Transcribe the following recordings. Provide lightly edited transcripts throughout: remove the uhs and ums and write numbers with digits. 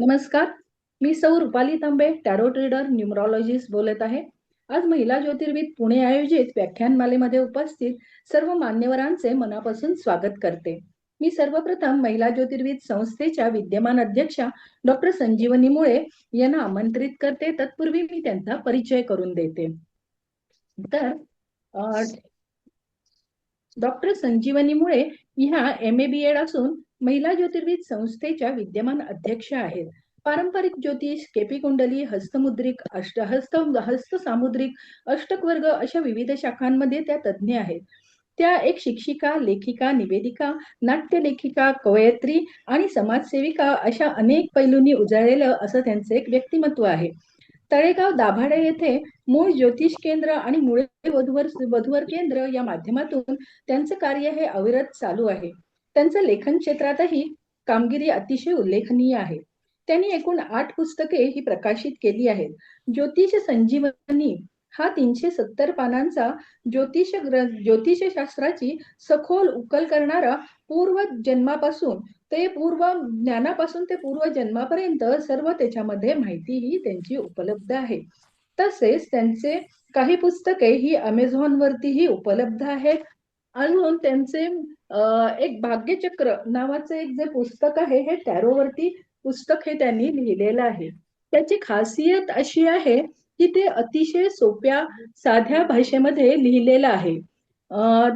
नमस्कार. मी सौ रुपाली तांबे, tarot trader, न्यूमरॉलॉजिस्ट बोलत आहे. आज महिला ज्योतिर्विद पुणे आयोजित व्याख्यानमालेमध्ये उपस्थित सर्व मान्यवरांचे मनापासून स्वागत करते. मी सर्वप्रथम महिला ज्योतिर्विद संस्थेच्या विद्यमान अध्यक्षा डॉक्टर संजीवनी मुळे यांना आमंत्रित करते. तत्पूर्वी मी त्यांचा परिचय करून देते. तर डॉक्टर संजीवनी मुळे ह्या MA-BEd असून महिला ज्योतिर्विद संस्थेच्या विद्यमान अध्यक्ष आहेत. पारंपरिक ज्योतिष, केपी कुंडली, हस्तमुद्रिक, हस्त सामुद्रिक, अष्टकवर्ग अशा विविध शाखांमध्ये त्या तज्ज्ञ आहेत. त्या एक शिक्षिका, लेखिका, निवेदिका, नाट्यलेखिका, कवयित्री आणि समाजसेविका अशा अनेक पैलूंनी उजळलेलं असं त्यांचं एक व्यक्तिमत्व आहे. तळेगाव दाभाडे येथे मूळ ज्योतिष केंद्र आणि मुळे वधूवर केंद्र या माध्यमातून त्यांचं कार्य हे अविरत चालू आहे. त्यांचं लेखन क्षेत्रातही कामगिरी अतिशय उल्लेखनीय आहे. त्यांनी एकूण 8 पुस्तके ही प्रकाशित केली आहेत. ज्योतिष संजीवनी हा 370 पानांचा ज्योतिषशास्त्राची सखोल उकल करणारा पूर्व जन्मापासून ते पूर्व ज्ञानापासून ते पूर्व जन्मापर्यंत सर्व त्याच्यामध्ये माहिती ही त्यांची उपलब्ध आहे. तसेच त्यांचे काही पुस्तके ही अमेझॉन वरतीही उपलब्ध आहेत. अजून त्यांचे एक भाग्यचक्र नावाचं एक जे पुस्तक आहे हे टॅरो वरती पुस्तक हे त्यांनी लिहिलेलं आहे. त्याची खासियत अशी आहे की ते अतिशय सोप्या साध्या भाषेमध्ये लिहिलेलं आहे.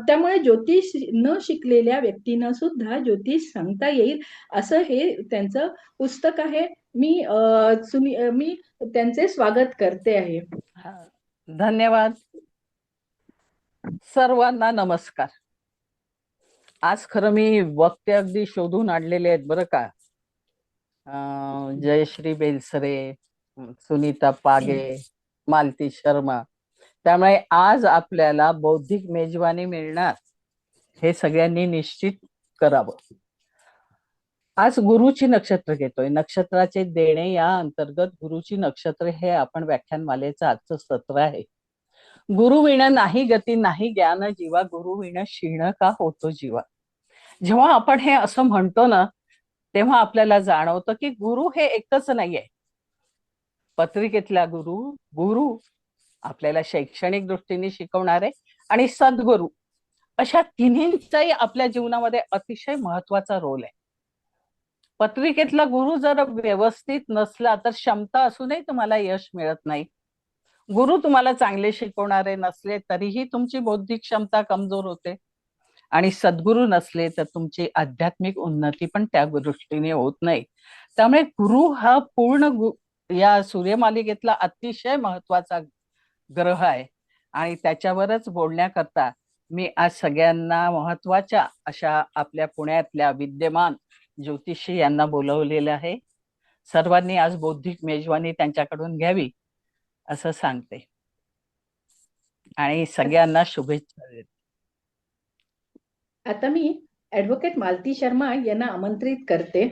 त्यामुळे ज्योतिष न शिकलेल्या व्यक्तींना सुद्धा ज्योतिष सांगता येईल असं हे त्यांचं पुस्तक आहे. मी त्यांचे स्वागत करते आहे. धन्यवाद. सर्वांना नमस्कार. आज खरं मी वक्ते अगदी शोधून आणलेले आहेत बरं का. जयश्री बेलसरे, सुनीता पागे, मालती शर्मा. त्यामुळे आज आपल्याला बौद्धिक मेजवानी मिळणार हे सगळ्यांनी निश्चित करावं. आज गुरुची नक्षत्र घेतोय. नक्षत्राचे देणे या अंतर्गत गुरुची नक्षत्र हे आपण व्याख्यानमालेचं आजचं सत्र आहे. गुरु विण नाही गती नाही ज्ञान जीवा, गुरु विण क्षीण का होतो जीवा. जेव्हा आपण हे असं म्हणतो ना तेव्हा आपल्याला जाणवतं की गुरु हे एकच नाहीये. पत्रिकेतला गुरु, गुरु आपल्याला शैक्षणिक दृष्टीने शिकवणारे आणि सद्गुरु अशा तिन्हींचाही आपल्या जीवनामध्ये अतिशय महत्वाचा रोल आहे. पत्रिकेतला गुरु जर व्यवस्थित नसला तर क्षमता असूनही तुम्हाला यश मिळत नाही. गुरु तुम्हाला चांगले शिकवणारे नसले तरीही तुमची बौद्धिक क्षमता कमजोर होते आणि सद्गुरु नसले तर तुमची आध्यात्मिक उन्नती पण त्या दृष्टीने होत नाही. त्यामुळे गुरु हा पूर्ण या सूर्यमालिकेतला अतिशय महत्वाचा ग्रह आहे आणि त्याच्यावरच बोलण्याकरता मी आज सगळ्यांना महत्वाच्या अशा आपल्या पुण्यातल्या विद्यमान ज्योतिषी यांना बोलवलेलं आहे. सर्वांनी आज बौद्धिक मेजवानी त्यांच्याकडून घ्यावी असं सांगते आणि सगळ्यांना शुभेच्छा देते. आता मी ऍडव्होकेट मालती शर्मा यांना आमंत्रित करते.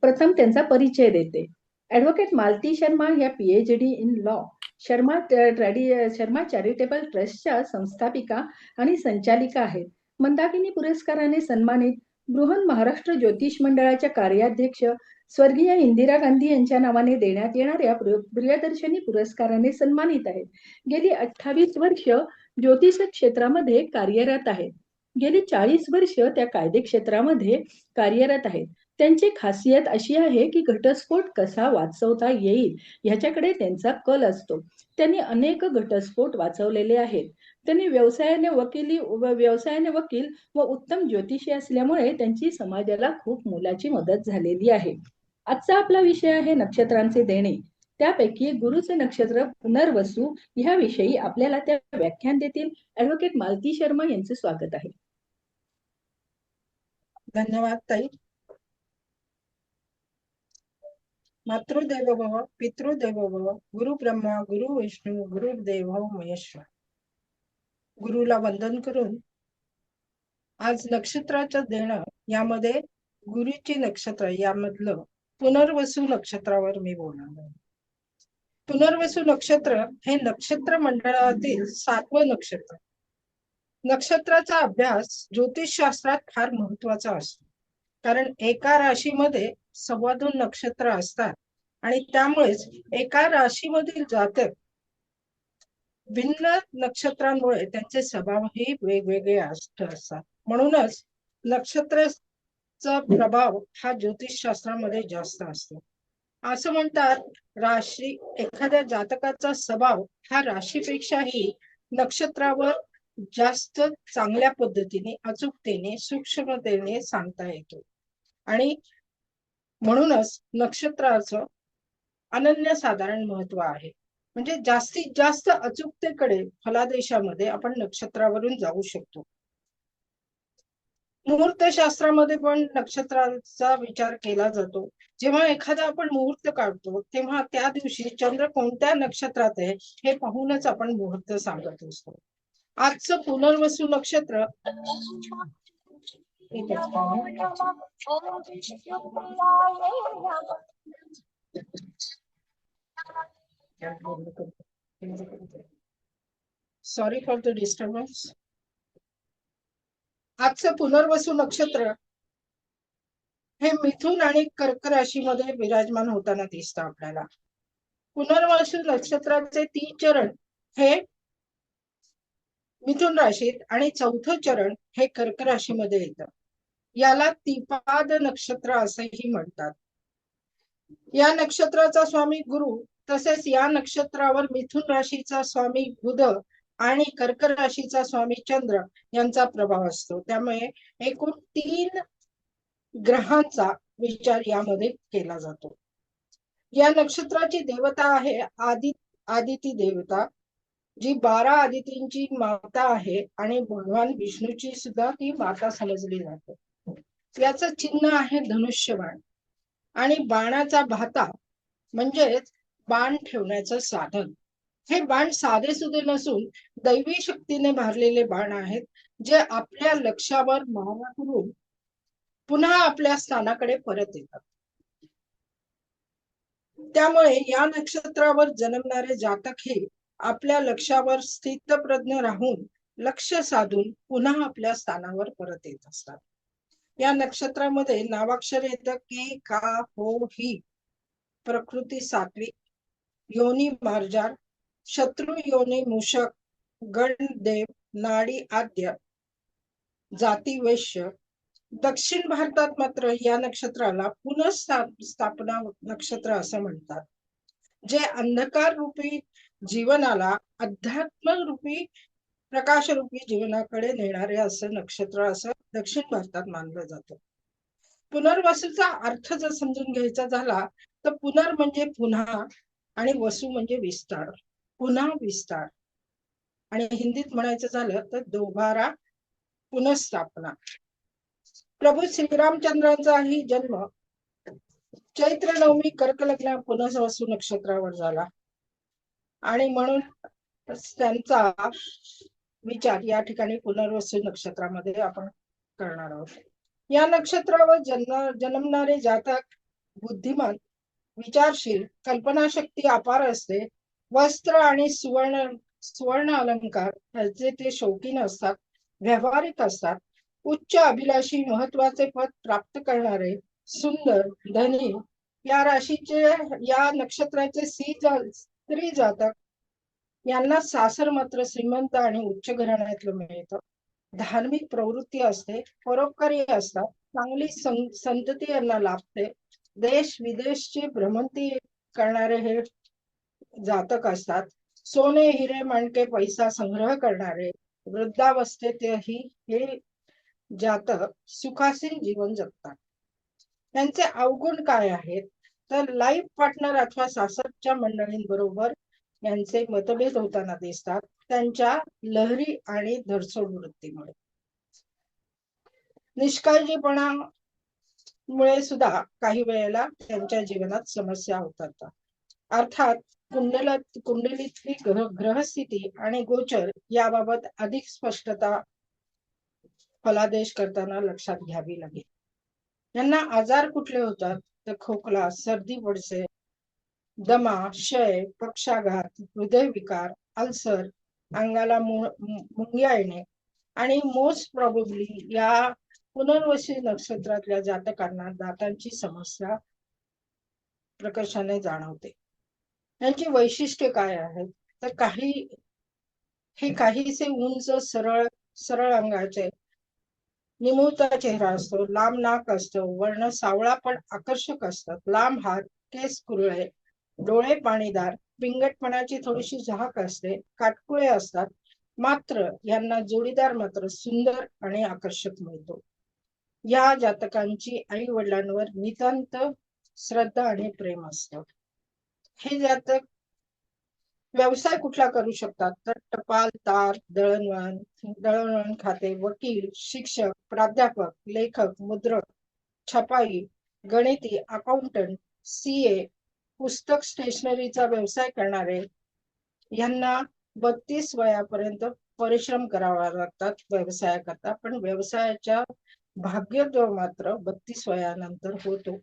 प्रथम त्यांचा परिचय देते. ऍडव्होकेट मालती शर्मा या PhD in law, Sharma charitable ट्रस्टच्या संस्थापिका आणि संचालिका आहेत. मंदाकिनी पुरस्काराने सन्मानित, बृहन महाराष्ट्र ज्योतिष मंडळाच्या कार्याध्यक्ष, स्वर्गीय इंदिरा गांधी यांच्या नावाने देण्यात येणाऱ्या प्रियदर्शनी पुरस्काराने सन्मानित आहेत. गेली 28 वर्ष ज्योतिष क्षेत्रामध्ये कार्यरत आहेत. गेली 40 वर्ष त्या कायदे क्षेत्रामध्ये कार्यरत आहेत. त्यांची खासियत अशी आहे की घटस्फोट कसा वाचवता येईल ह्याच्याकडे त्यांचा कल असतो. त्यांनी अनेक घटस्फोट वाचवलेले आहेत. त्यांनी व्यवसायाने वकील व उत्तम ज्योतिषी असल्यामुळे त्यांची समाजाला खूप मोलाची मदत झालेली आहे. आजचा आपला विषय आहे नक्षत्रांचे देणे. त्यापैकी गुरुचे नक्षत्र पुनर्वसू ह्याविषयी आपल्याला त्या व्याख्यान देतील. ऍडव्होकेट मालती शर्मा यांचे स्वागत आहे. धन्यवाद ताई. मातृदेवो भव, पितृदेवो भव, गुरु ब्रह्मा गुरु विष्णू गुरुदेव महेश्वर. गुरुला वंदन करून आज नक्षत्राचं देणं यामध्ये गुरुची नक्षत्र यामधलं पुनर्वसू नक्षत्रावर मी बोलणार आहे. पुनर्वसू नक्षत्र हे नक्षत्र मंडळातील 7वं नक्षत्र. नक्षत्राचा अभ्यास ज्योतिष शास्त्रात फार महत्वाचा असतो. कारण एका राशीमध्ये 2.25 नक्षत्र असतात आणि त्यामुळेच एका राशीमधील जातक भिन्न नक्षत्रांमुळे त्यांचे स्वभावही वेगवेगळे असतात. म्हणूनच नक्षत्राचा प्रभाव हा ज्योतिष शास्त्रामध्ये जास्त असतो. असं म्हणतात, राशी एखाद्या जातकाचा स्वभाव हा राशीपेक्षाही नक्षत्रावर जास्त चांगल्या पद्धतीने, अचूकतेने, सूक्ष्मतेने सांगता येतो. आणि म्हणूनच नक्षत्राचं अनन्यसाधारण महत्व आहे. म्हणजे जास्तीत जास्त अचूकतेकडे फलादेशामध्ये आपण नक्षत्रावरून जाऊ शकतो. मुहूर्त शास्त्रामध्ये पण नक्षत्राचा विचार केला जातो. जेव्हा एखादा आपण मुहूर्त काढतो तेव्हा त्या दिवशी चंद्र कोणत्या नक्षत्रात आहे हे पाहूनच आपण मुहूर्त सांगत असतो. आजचं पुनर्वसू नक्षत्र सॉरी फॉर द डिस्टर्बन्स. आजचं पुनर्वसू नक्षत्र हे मिथुन आणि कर्क राशीमध्ये विराजमान होताना दिसतं आपल्याला. पुनर्वसू नक्षत्राचे 3 चरण हे मिथुन राशीत आणि चौथं चरण हे कर्क राशीमध्ये येतं. याला तिपाद नक्षत्र असेही म्हणतात. या नक्षत्राचा स्वामी गुरु, तसेच या नक्षत्रावर मिथुन राशीचा स्वामी बुध आणि कर्क राशीचा स्वामी चंद्र यांचा प्रभाव असतो. त्यामुळे एकूण 3 ग्रहांचा विचार यामध्ये केला जातो. या नक्षत्राची देवता आहे आदिती देवता, जी 12 आदितींची माता आहे आणि भगवान विष्णूची सुद्धा ती माता समजली जाते. याचं चिन्ह आहे धनुष्यबाण आणि बाणाचा भाता म्हणजेच बाण ठेवण्याचं साधन. हे बाण साधे सुधे नसून दैवी शक्तीने भरलेले बाण आहेत, जे आपल्या लक्ष्यावर मारा करून पुन्हा आपल्या स्थानाकडे परत येतात. त्यामुळे या नक्षत्रावर जन्मणारे जातक हे आपल्या लक्ष्यावर स्थितप्रज्ञ राहून लक्ष साधून पुन्हा आपल्या स्थानावर परत येत असतात. या नक्षत्रामध्ये नावाक्षर येतं के, का, हो, ही, प्रकृती सात्विक, योनी मार्जार, शत्रु योनी मूषक, गण देव, नाडी आद्य, जाती वैश्य. दक्षिण भारतात मात्र या नक्षत्राला पुनःस्थापना नक्षत्र असं म्हणतात, जे अंधकार रूपी जीवनाला अध्यात्म रूपी प्रकाश रूपी जीवनाकडे नेणारे असं नक्षत्र असं दक्षिण भारतात मानलं जातं. पुनर्वसूचा अर्थ जर समजून घ्यायचा झाला तर पुनर् म्हणजे पुन्हा आणि वसू म्हणजे विस्तार, पुन्हा विस्तार. आणि हिंदीत म्हणायचं झालं तर दोबारा पुनःस्थापना. प्रभू श्रीरामचंद्रांचाही जन्म चैत्र नवमी कर्क लग्न पुनर्वसू नक्षत्रावर झाला आणि म्हणून त्यांचा विचार या ठिकाणी पुनर्वसू नक्षत्रामध्ये आपण करणार आहोत. या नक्षत्रावर जन्मणारे जातक बुद्धिमान, विचारशील, कल्पनाशक्ती अपार असते. वस्त्र आणि सुवर्ण अलंकार ह्याचे ते शौकीन असतात, व्यावहारिक असतात. उच्च अभिलाषी, महत्वाचे पद प्राप्त करणारे, सुंदर, धनी या राशीचे, या नक्षत्राचे स्त्री जातक यांना सासर मात्र श्रीमंत आणि उच्च घराण्यातलं मिळतं. धार्मिक प्रवृत्ती असते, परोपकारी असतात, चांगली संतती यांना लाभते. देश विदेशची भ्रमंती करणारे हे जातक असतात. सोने, हिरे, माणके, पैसा संग्रह करणारे, वृद्धावस्थेतही हे जातक सुखासीन जीवन जगतात. त्यांचे अवगुण काय आहेत तर लाईफ पार्टनर अथवा सासरच्या मंडळींबरोबर यांचे मतभेद होताना दिसतात, त्यांच्या लहरी आणि धडसोड वृत्तीमुळे. निष्काळजीपणामुळे सुद्धा काही वेळेला त्यांच्या जीवनात समस्या होतात. अर्थात कुंडलीतली ग्रहस्थिती आणि गोचर याबाबत अधिक स्पष्टता फलादेश करताना लक्षात घ्यावी लागेल. यांना आजार कुठले होतात तर खोकला, सर्दी, पडसे, दमा, क्षय, पक्षाघात, हृदयविकार, अल्सर, अंगाला मुंग्या येणे आणि मोस्ट प्रॉबेबली या पुनर्वशी नक्षत्रातल्या जातकांना दातांची समस्या प्रकर्षाने जाणवते. यांची वैशिष्ट्ये काय आहेत तर हे काहीसे उंच सरळ सरळ अंगाचे, निमुळता चेहरा असतो, लांब नाक असतो, वर्ण सावळा पण आकर्षक असतात, लांब हात, केस कुरळे, डोळे पाणीदार, पिंगटपणाची थोडीशी झाक असते, काटकुळे असतात. मात्र यांना जोडीदार मात्र सुंदर आणि आकर्षक मिळतो. या जातकांची आई वडिलांवर नितांत श्रद्धा आणि प्रेम असतं. हे जातक व्यवसाय कुठला करू शकतात तर टपाल, तार, दळणवळण खाते, वकील, शिक्षक, प्राध्यापक, लेखक, मुद्रक, छपाई, गणिती, अकाउंटंट, CA, पुस्तक स्टेशनरीचा व्यवसाय करणारे यांना 32 वयापर्यंत परिश्रम करावा लागतात व्यवसायाकरता, पण व्यवसायाच्या भाग्योदय मात्र 32 वयानंतर होतो.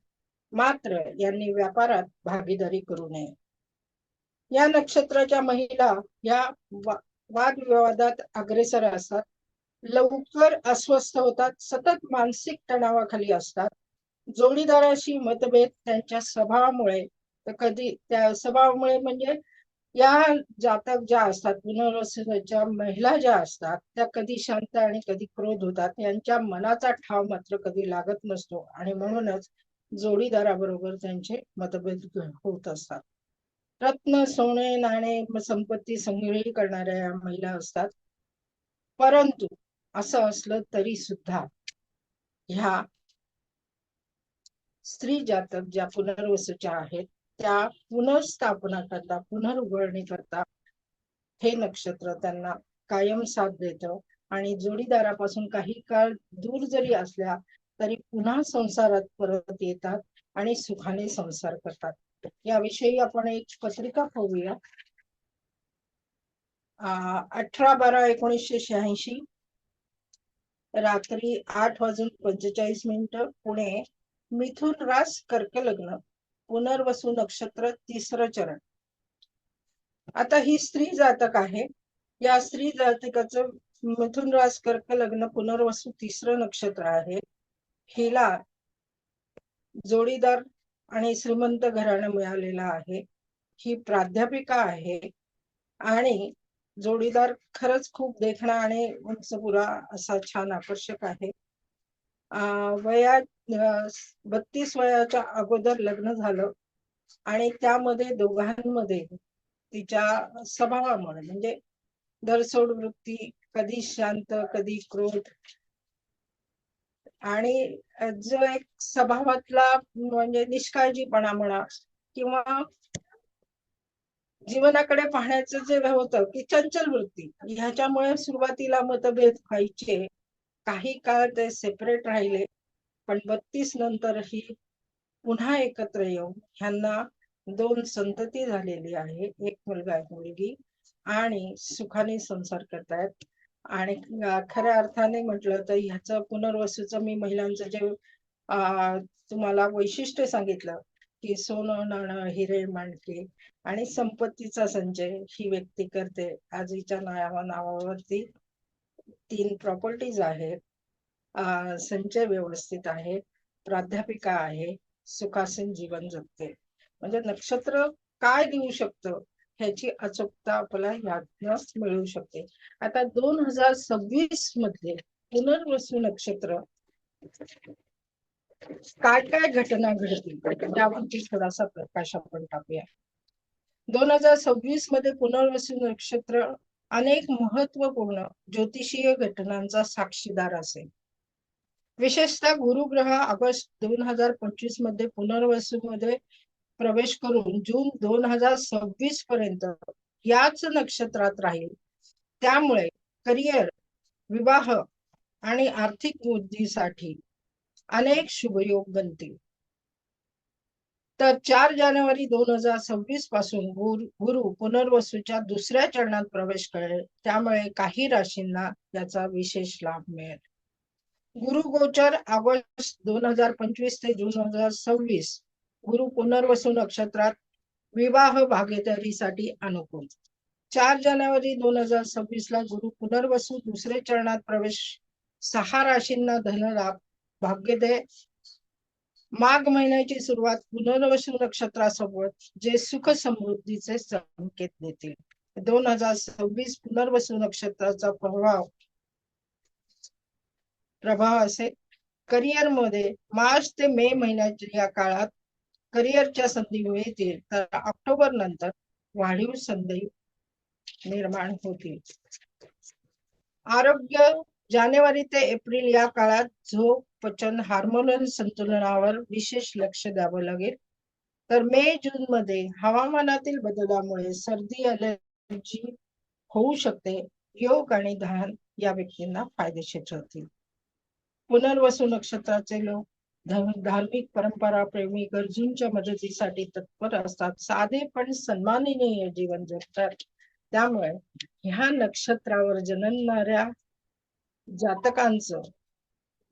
मात्र यांनी व्यापारात भागीदारी करू नये. या नक्षत्राच्या महिला या वादविवादात अग्रेसर असतात, लवकर अस्वस्थ होतात, सतत मानसिक तणावाखाली असतात. जोडीदाराशी मतभेद त्यांच्या स्वभावामुळे त्या स्वभावामुळे म्हणजे या जातक ज्या असतात, पुनर्वसूच्या महिला ज्या असतात त्या कधी शांत आणि कधी क्रोध होतात. यांच्या मनाचा ठाव मात्र कधी लागत नसतो आणि म्हणूनच जोडीदाराबरोबर त्यांचे मतभेद होत असतात. रत्न, सोने, नाणे, संपत्ती संग्रही करणाऱ्या या महिला असतात. परंतु असं असलं तरी सुद्धा ह्या स्त्री जातक ज्या पुनर्वसूच्या आहेत त्या पुनर्स्थापना करता, पुनर्उघडणी करता हे नक्षत्र त्यांना कायम साथ देतं आणि जोडीदारापासून काही काळ दूर जरी असल्या तरी पुन्हा संसारात परत येतात आणि सुखाने संसार करतात. याविषयी आपण एक पत्रिका पाहूया. 18/12/1986 रात्री 8:45 पुणे. मिथुन रास कर्क लग्न, पुनर्वसू नक्षत्र, 3रं चरण. आता ही स्त्री जातक आहे. या स्त्री जातकाचं मिथुन रास कर्क लग्न, पुनर्वसू 3रं नक्षत्र आहे. हिला जोडीदार आणि श्रीमंत घराणं मिळालेला आहे. ही प्राध्यापिका आहे आणि जोडीदार खरंच खूप देखणा आणि उंचपुरा असा छान आकर्षक आहे. 32 वयाच्या अगोदर लग्न झालं आणि त्यामध्ये दोघांमध्ये तिच्या स्वभावामुळे म्हणजे धरसोड वृत्ती, कधी शांत कधी क्रोध, आणि जो एक स्वभावातला म्हणजे निष्काळजीपणा म्हणा किंवा जीवनाकडे पाहण्याचं जे होतं की चंचल वृत्ती, ह्याच्यामुळे सुरुवातीला मतभेद व्हायचे. काही काळ ते सेपरेट राहिले, पण 32 नंतरही पुन्हा एकत्र येऊन ह्यांना 2 संतती झालेली आहे, एक मुलगा एक मुलगी, आणि सुखाने संसार करतायत. आणि खऱ्या अर्थाने म्हटलं तर ह्याचं पुनर्वसूचं मी महिलांचं जे तुम्हाला वैशिष्ट्य सांगितलं की सोनं, नाणं, हिरे, माणके आणि संपत्तीचा संचय ही व्यक्ती करते. आजीच्या नावावरती 3 प्रॉपर्टीज आहेत, संचय व्यवस्थित आहे, प्राध्यापिका आहे, सुखासीन जीवन जगते. म्हणजे नक्षत्र काय देऊ शकतं ह्याची अचूकता आपल्याला यातनं मिळू शकते. आता 2026 मध्ये पुनर्वसू नक्षत्र काय काय घटना घडतील त्यावरती थोडासा प्रकाश आपण टाकूया. 2026 मध्ये पुनर्वसू नक्षत्र अनेक महत्वपूर्ण ज्योतिषीय घटनांचा साक्षीदार असेल. विशेषतः गुरुग्रह ऑगस्ट 2025 मध्ये पुनर्वसू मध्ये प्रवेश करून जून 2026 पर्यंत याच नक्षत्रात राहील. त्यामुळे करिअर, विवाह आणि आर्थिक वृद्धीसाठी अनेक शुभयोग बनतील. तर 4 जानेवारी 2026 पासून गुरु पुनर्वसूच्या 2ऱ्या चरणात प्रवेश करेल. त्यामुळे काही राशींना याचा विशेष लाभ मिळेल. गुरु गोचर ऑगस्ट 2025 ते जून 2026 गुरु पुनर्वसू नक्षत्रात विवाह भागीदारीसाठी अनुकूल. 4 जानेवारी 2026 ला गुरु पुनर्वसू 2रे चरणात प्रवेश. 6 राशींना धनलाभ, भाग्योदय, माघ महिन्याची सुरुवात पुनर्वसू नक्षत्रासोबत जे सुख समृद्धीचे संकेत देतील. 2026 पुनर्वसू नक्षत्राचा प्रभाव असेल करिअर मध्ये. मार्च ते मे महिन्याच्या या काळात करिअरच्या संधी मिळतील, तर ऑक्टोबर नंतर वाढीव संधी निर्माण होतील. आरोग्य जानेवारी ते एप्रिल या काळात झोप, पचन, हार्मोनल संतुलनावर विशेष लक्ष द्यावं लागेल. तर मे जून मध्ये हवामानातील बदलामुळे सर्दी, अलर्जी होऊ शकते. योग आणि ध्यान या व्यक्तींना फायदेशीर ठरतील. पुनर्वसू नक्षत्राचे लोक धार्मिक, परंपरा प्रेमी, गरजूंच्या मदतीसाठी तत्पर असतात. साधे पण सन्माननीय जीवन जगतात. त्यामुळे ह्या नक्षत्रावर जन्मणाऱ्या जातकांचं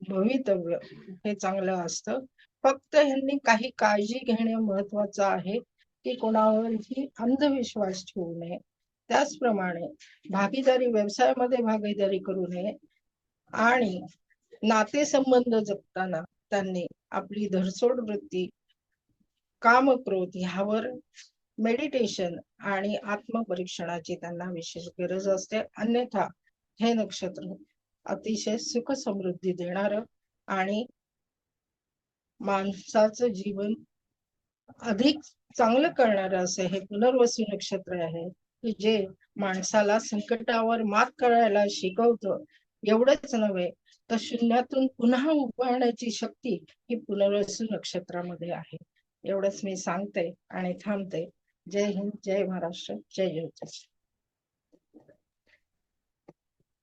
भवितव्य हे चांगलं असतं. फक्त ह्यांनी काही काळजी घेणे महत्वाचं आहे की कोणावरही अंधविश्वास ठेवू नये. त्याचप्रमाणे व्यवसायामध्ये भागीदारी करू नये आणि नातेसंबंध जपताना त्यांनी आपली धरसोड वृत्ती, काम, क्रोध ह्यावर मेडिटेशन आणि आत्मपरीक्षणाची त्यांना विशेष गरज असते. अन्यथा हे नक्षत्र अतिशय सुख समृद्धी देणार आणि माणसाचं जीवन अधिक चांगलं करणारं असं हे पुनर्वसू नक्षत्र आहे की जे माणसाला संकटावर मात करायला शिकवतं. एवढंच नव्हे तर शून्यातून पुन्हा उभारण्याची शक्ती ही पुनर्वसू नक्षत्रामध्ये आहे. एवढंच मी सांगते आणि थांबते. जय हिंद, जय महाराष्ट्र, जय ज्योतिष.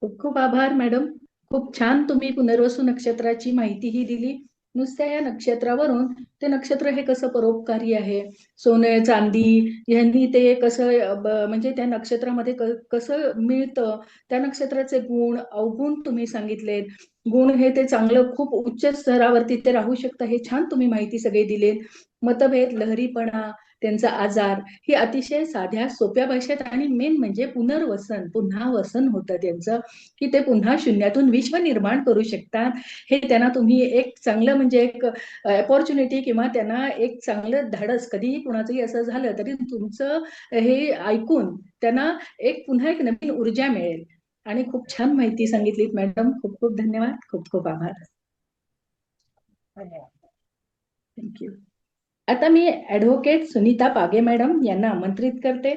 खूप खूप आभार मॅडम. खूप छान तुम्ही पुनर्वसू नक्षत्राची माहितीही दिली. नुसत्या या नक्षत्रावरून ते नक्षत्र हे कसं परोपकारी आहे, सोने चांदी यांनी ते कसं म्हणजे त्या नक्षत्रामध्ये कसं मिळतं, त्या नक्षत्राचे गुण अवगुण तुम्ही सांगितलेत. गुण हे ते चांगलं खूप उच्च स्तरावरती ते राहू शकतं, हे छान तुम्ही माहिती सगळी दिलीत. मतभेद, लहरीपणा, त्यांचा आजार ही अतिशय साध्या सोप्या भाषेत आणि मेन म्हणजे पुनर्वसन, पुन्हा वसन होतं त्यांचं, की ते पुन्हा शून्यातून विश्व निर्माण करू शकतात. हे त्यांना तुम्ही एक चांगलं म्हणजे एक अपॉर्च्युनिटी किंवा त्यांना एक चांगलं धाडस, कधीही कुणाचंही असं झालं तरी तुमचं हे ऐकून त्यांना पुन्हा एक नवीन ऊर्जा मिळेल. आणि खूप छान माहिती सांगितलीत मॅडम. खूप खूप धन्यवाद. खूप खूप आभार. थँक्यू. आता मी ऍडव्होकेट सुनीता पागे मॅडम यांना आमंत्रित करते.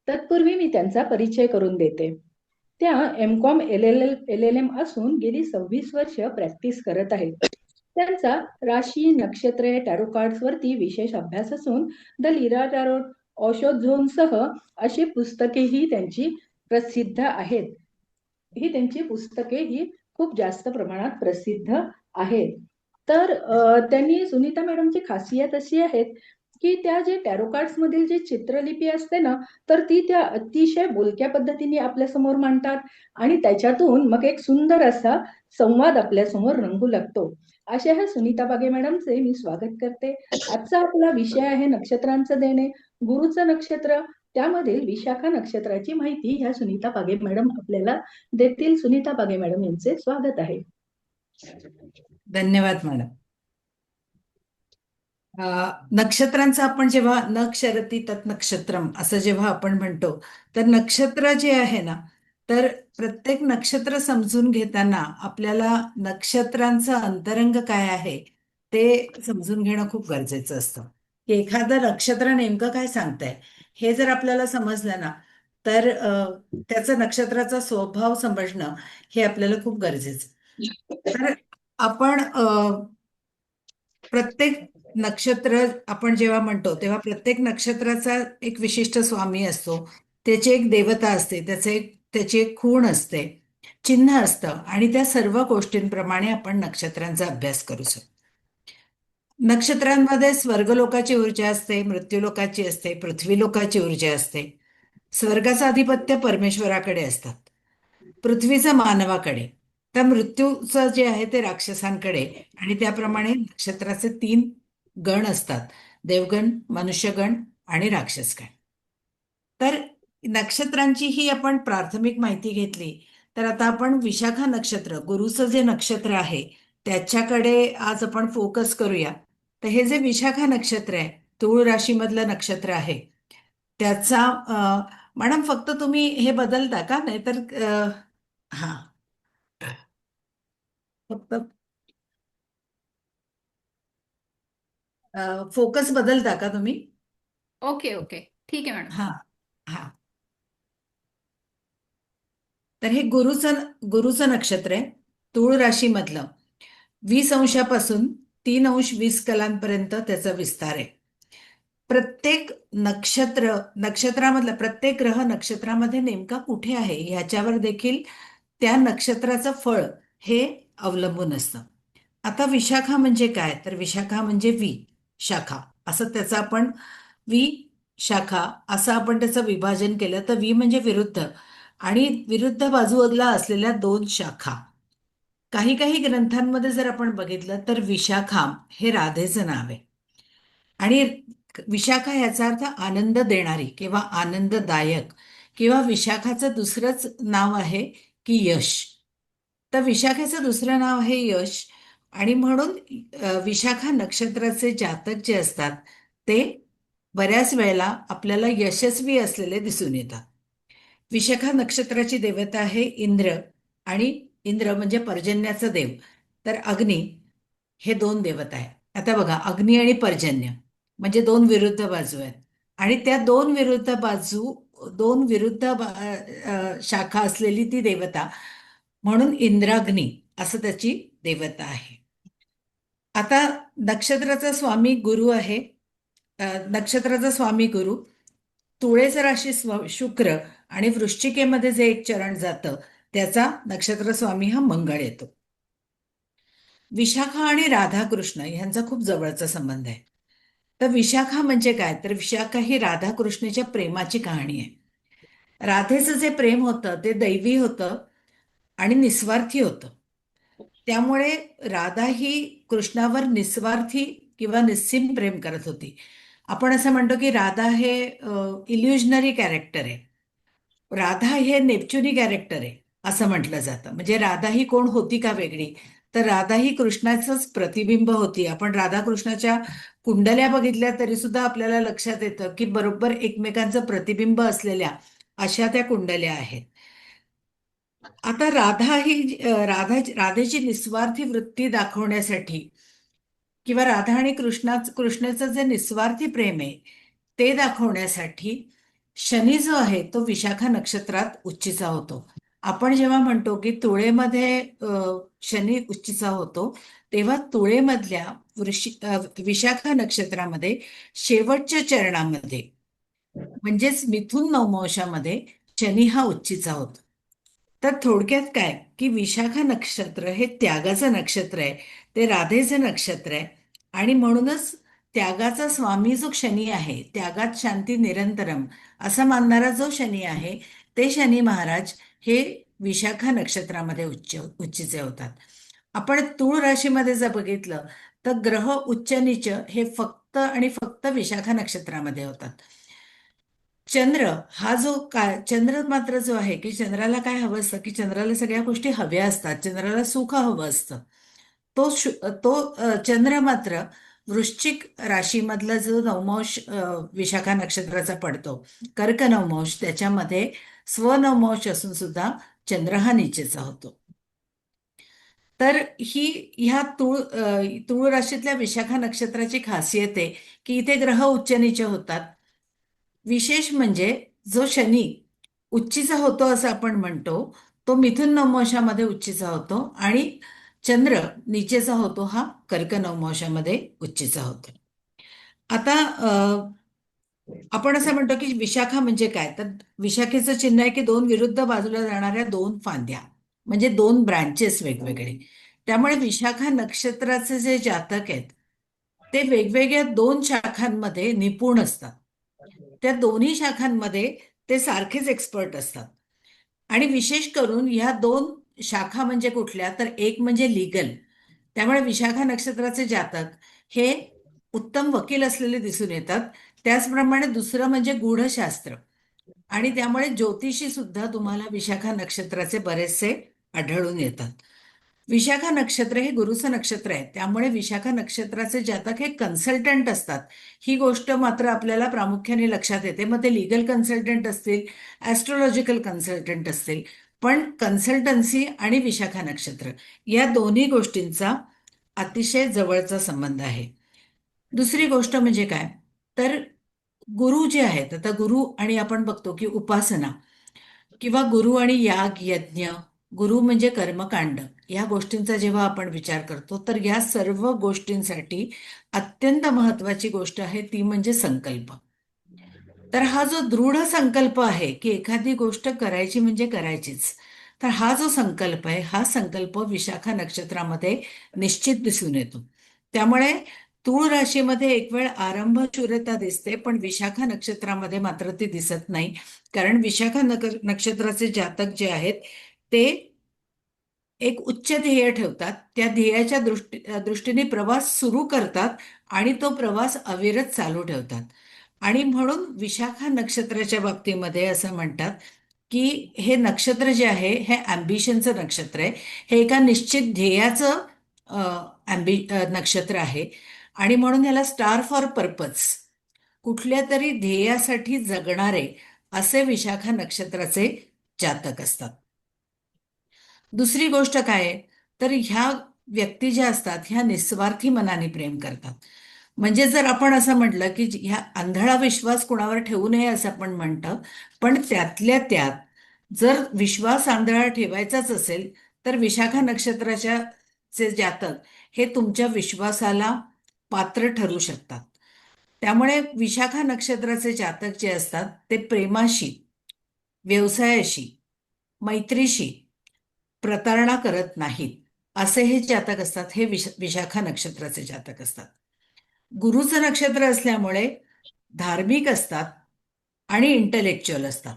तत्पूर्वी मी त्यांचा परिचय करून देते. त्या एमकॉम LLM असून गेली 26 वर्ष प्रॅक्टिस करत आहेत. त्यांचा राशी, नक्षत्रे, टॅरो कार्ड्स वरती विशेष अभ्यास असून the lira tarot, Osho zone सह अशी पुस्तकेही त्यांची प्रसिद्ध आहेत. ही त्यांची पुस्तके ही खूप जास्त प्रमाणात प्रसिद्ध आहेत. तर त्यांनी सुनीता मॅडमची खासियत अशी आहे की त्या जे टॅरो कार्ड्स मधील जे चित्रलिपी असते ना, तर ती त्या अतिशय बोलक्या पद्धतीने आपल्या समोर मांडतात आणि त्याच्यातून मग एक सुंदर असा संवाद आपल्या समोर रंगू लागतो. अशा ह्या सुनीता बागे मॅडमचे मी स्वागत करते. आजचा आपला विषय आहे नक्षत्रांचं देणे, गुरुचं नक्षत्र, त्यामधील विशाखा नक्षत्राची माहिती ह्या सुनीता पागे मॅडम आपल्याला देतील. सुनीता पागे मॅडम यांचे स्वागत आहे. धन्यवाद मॅडम. नक्षत्रांचं आपण जेव्हा नक्षरती तत् नक्षत्रम असं जेव्हा आपण म्हणतो, तर नक्षत्र जे आहे ना, तर प्रत्येक नक्षत्र समजून घेताना आपल्याला नक्षत्रांचं अंतरंग काय आहे ते समजून घेणं खूप गरजेचं असतं. की एखादं नक्षत्र नेमकं काय सांगतंय हे जर आपल्याला समजलं ना, तर त्याचं नक्षत्राचा स्वभाव समजणं हे आपल्याला खूप गरजेचं. तर आपण प्रत्येक नक्षत्र आपण जेव्हा म्हणतो तेव्हा प्रत्येक नक्षत्राचा एक विशिष्ट स्वामी असतो, त्याची एक देवता असते, त्याची एक खूण असते, चिन्ह असतं आणि त्या सर्व गोष्टींप्रमाणे आपण नक्षत्रांचा अभ्यास करू शकतो. नक्षत्रांमध्ये स्वर्गलोकाची ऊर्जा असते, मृत्यूलोकाची असते, पृथ्वीलोकाची ऊर्जा असते. स्वर्गाचं आधिपत्य परमेश्वराकडे असतात, पृथ्वीचं मानवाकडे, तर मृत्यूचं जे आहे ते राक्षसांकडे आणि त्याप्रमाणे नक्षत्राचे 3 गण असतात, देवगण, मनुष्यगण आणि राक्षसगण. तर नक्षत्रांची ही आपण प्राथमिक माहिती घेतली. तर आता आपण विशाखा नक्षत्र, गुरुचं जे नक्षत्र आहे त्याच्याकडे आज आपण फोकस करूया. तर हे जे विशाखा नक्षत्र आहे, तूळ राशीमधलं नक्षत्र आहे, त्याचा मॅडम फक्त तुम्ही हे बदलता का? नाहीतर हा, फक्त फोकस बदलता का तुम्ही? ओके ओके ठीक आहे मॅडम. हा हा. तर हे गुरुचं नक्षत्र आहे, तूळ राशीमधलं. 20 अंशापासून 3 अंश 20 कलांपर्यंत त्याचा विस्तार आहे. प्रत्येक नक्षत्रामधलं प्रत्येक ग्रह नक्षत्रामध्ये नेमका कुठे आहे ह्याच्यावर देखील त्या नक्षत्राचं फळ हे अवलंबून असतं. आता विशाखा म्हणजे काय? तर विशाखा म्हणजे शाखा, असं त्याचं आपण वि शाखा असं आपण त्याचं विभाजन केलं तर म्हणजे विरुद्ध, आणि विरुद्ध बाजूला असलेल्या 2 शाखा. काही काही ग्रंथांमध्ये जर आपण बघितलं तर विशाखा हे राधेचं नाव आहे, आणि विशाखा याचा अर्थ आनंद देणारी किंवा आनंददायक, किंवा विशाखाचं दुसरंच नाव आहे की यश. तर विशाखेचं दुसरं नाव आहे यश, आणि म्हणून विशाखा नक्षत्राचे जातक जे असतात ते बऱ्याच वेळेला आपल्याला यशस्वी असलेले दिसून येतात. विशाखा नक्षत्राची देवता आहे इंद्र, आणि इंद्र म्हणजे पर्जन्याचा देव. तर अग्नी हे 2 देवता आहेत. आता बघा, अग्नी आणि पर्जन्य म्हणजे 2 विरुद्ध बाजू आहेत, आणि त्या 2 विरुद्ध शाखा असलेली ती देवता, म्हणून इंद्राग्नी असं त्याची देवता आहे. आता नक्षत्राचा स्वामी गुरु आहे. नक्षत्राचा स्वामी गुरु तुळेच राशी शुक्र, आणि वृश्चिकेमध्ये जे एक चरण जातं त्याचा नक्षत्र स्वामी हा मंगळ येतो. विशाखा आणि राधाकृष्ण यांचा खूप जवळचा संबंध आहे. तर विशाखा म्हणजे काय? तर विशाखा ही राधाकृष्णाच्या प्रेमाची कहाणी आहे. राधेचं जे प्रेम होतं ते दैवी होतं आणि निस्वार्थी होतं. त्यामुळे राधा ही कृष्णावर निस्वार्थी किंवा निस्सीम प्रेम करत होती. आपण असं म्हणतो की राधा हे इल्युजनरी कॅरेक्टर आहे, राधा हे नेपच्युनी कॅरेक्टर आहे असं म्हटलं जातं. म्हणजे राधा ही कोण होती का वेगळी? तर राधा ही कृष्णाचंच प्रतिबिंब होती. आपण राधाकृष्णाच्या कुंडल्या बघितल्या तरी सुद्धा आपल्याला लक्षात येतं की बरोबर एकमेकांचं प्रतिबिंब असलेल्या अशा त्या कुंडल्या आहेत. आता राधा ही राधेची निस्वार्थी वृत्ती दाखवण्यासाठी, किंवा राधा आणि कृष्णाचं जे निस्वार्थी प्रेम आहे ते दाखवण्यासाठी, शनी जो आहे तो विशाखा नक्षत्रात उच्चीचा होतो. आपण जेव्हा म्हणतो की तुळेमध्ये शनी उच्चीचा होतो, तेव्हा तुळेमधल्या विशाखा नक्षत्रामध्ये शेवटच्या चरणामध्ये म्हणजेच मिथुन नवमांशामध्ये शनी हा उच्चीचा होतो. तर थोडक्यात काय की विशाखा नक्षत्र हे त्यागाचं नक्षत्र आहे, ते राधेचं नक्षत्र आहे, आणि म्हणूनच त्यागाचा स्वामी जो शनी आहे, त्यागात शांती निरंतरम असं मानणारा जो शनी आहे, ते शनी महाराज हे विशाखा नक्षत्रामध्ये उच्चीचे होतात. आपण तूळ राशीमध्ये जर बघितलं तर ग्रह उच्च नीच हे फक्त आणि फक्त विशाखा नक्षत्रामध्ये होतात. चंद्र हा जो काय, चंद्र मात्र जो आहे की चंद्राला काय हवं असतं की चंद्राला सगळ्या गोष्टी हव्या असतात, चंद्राला सुख हवं असतं. तो चंद्र मात्र वृश्चिक राशीमधला जो नवमांश विशाखा नक्षत्राचा पडतो, कर्क नवमांश, त्याच्यामध्ये स्वनवमांश असून सुद्धा चंद्र हा नीचेचा होतो. तर ह्या तूळ राशीतल्या विशाखा नक्षत्राची खासियत आहे की इथे ग्रह उच्च नीच होतात. विशेष म्हणजे जो शनी उच्चीचा होतो असं आपण म्हणतो, तो मिथुन नवमांशामध्ये उच्चीचा होतो, आणि चंद्र नीचेचा होतो हा कर्क नवमांशामध्ये उच्चीचा होतो. आता आपण असं म्हणतो की विशाखा म्हणजे काय? तर विशाखेचं चिन्ह आहे की 2 विरुद्ध बाजूला जाणाऱ्या 2 फांद्या, म्हणजे 2 ब्रांचेस वेगवेगळे. त्यामुळे विशाखा नक्षत्राचे जे जातक आहेत ते वेगवेगळ्या 2 शाखांमध्ये निपुण असतात. त्या दोन्ही शाखांमध्ये ते सारखेच एक्सपर्ट असतात. आणि विशेष करून ह्या 2 शाखा म्हणजे कुठल्या? तर एक म्हणजे लिगल. त्यामुळे विशाखा नक्षत्राचे जातक हे उत्तम वकील असलेले दिसून येतात. त्याचप्रमाणे दुसरं म्हणजे गूढशास्त्र, आणि त्यामुळे ज्योतिषी सुद्धा तुम्हाला विशाखा नक्षत्राचे बरेचसे आढळून येतात. विशाखा नक्षत्र हे गुरुचं नक्षत्र आहे, त्यामुळे विशाखा नक्षत्राचे जातक हे कन्सल्टंट असतात. ही गोष्ट मात्र आपल्याला प्रामुख्याने लक्षात येते. मग ते लिगल कन्सल्टंट असतील, ॲस्ट्रोलॉजिकल कन्सल्टंट असतील, पण कन्सल्टन्सी आणि विशाखा नक्षत्र या दोन्ही गोष्टींचा अतिशय जवळचा संबंध आहे. दुसरी गोष्ट म्हणजे काय, तर गुरु जे आहेत, आता गुरु आणि आपण बघतो की उपासना किंवा गुरु आणि याग यज्ञ, गुरु म्हणजे कर्मकांड, या गोष्टींचा जेव्हा आपण विचार करतो तर या सर्व गोष्टींसाठी अत्यंत महत्वाची गोष्ट आहे ती म्हणजे संकल्प. तर हा जो दृढ संकल्प आहे की एखादी गोष्ट करायची म्हणजे करायचीच, तर हा जो संकल्प आहे हा संकल्प विशाखा नक्षत्रामध्ये निश्चित दिसून येतो. त्यामुळे तूळ राशीमध्ये एक वेळ आरंभ शूरता दिसते, पण विशाखा नक्षत्रामध्ये मात्र ती दिसत नाही. कारण विशाखा नक्षत्राचे जातक जे आहेत ते एक उच्च ध्येय ठेवतात, त्या ध्येयाच्या दृष्टीने प्रवास सुरू करतात आणि तो प्रवास अविरत चालू ठेवतात. आणि म्हणून विशाखा नक्षत्राच्या बाबतीमध्ये असं म्हणतात की हे नक्षत्र जे आहे हे अम्बिशनचं नक्षत्र आहे. हे एका निश्चित ध्येयाचं नक्षत्र आहे आणि म्हणून याला स्टार फॉर पर्पज, कुठल्या तरी ध्येयासाठी जगणारे असे विशाखा नक्षत्राचे जातक असतात. दुसरी गोष्ट काय आहे, तर ह्या व्यक्ती ज्या असतात ह्या निस्वार्थी मनाने प्रेम करतात. म्हणजे जर आपण असं म्हटलं की ह्या आंधळा विश्वास कुणावर ठेवू नये असं आपण म्हणतो, पण त्यातल्या त्यात जर विश्वास आंधळा ठेवायचाच असेल तर विशाखा नक्षत्राच्या चे जातक हे तुमच्या विश्वासाला पात्र ठरू शकतात. त्यामुळे विशाखा नक्षत्राचे जातक जे असतात ते प्रेमाशी, व्यवसायाशी, मैत्रीशी प्रतारणा करत नाहीत असे हे जातक असतात. हे विशाखा नक्षत्राचे जातक असतात. गुरुचं नक्षत्र असल्यामुळे धार्मिक असतात आणि इंटेलेक्च्युअल असतात.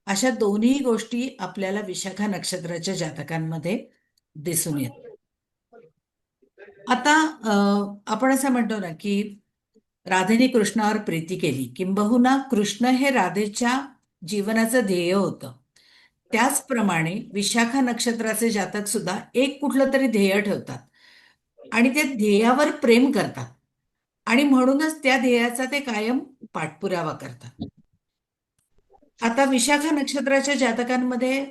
अशा दोन्ही गोष्टी आपल्याला विशाखा नक्षत्राच्या जातकांमध्ये दिसून येतात. आता आपण असं म्हणतो ना की राधेने कृष्णावर प्रीती केली, किंबहुना कृष्ण हे राधेच्या जीवनाचं ध्येय होतं. त्याचप्रमाणे विशाखा नक्षत्राचे जातक सुद्धा एक कुठलं तरी ध्येय ठेवतात आणि ते ध्येयावर प्रेम करतात आणि म्हणूनच त्या ध्येयाचा ते कायम पाठपुरावा करतात. आता विशाखा नक्षत्राच्या जातकांमध्ये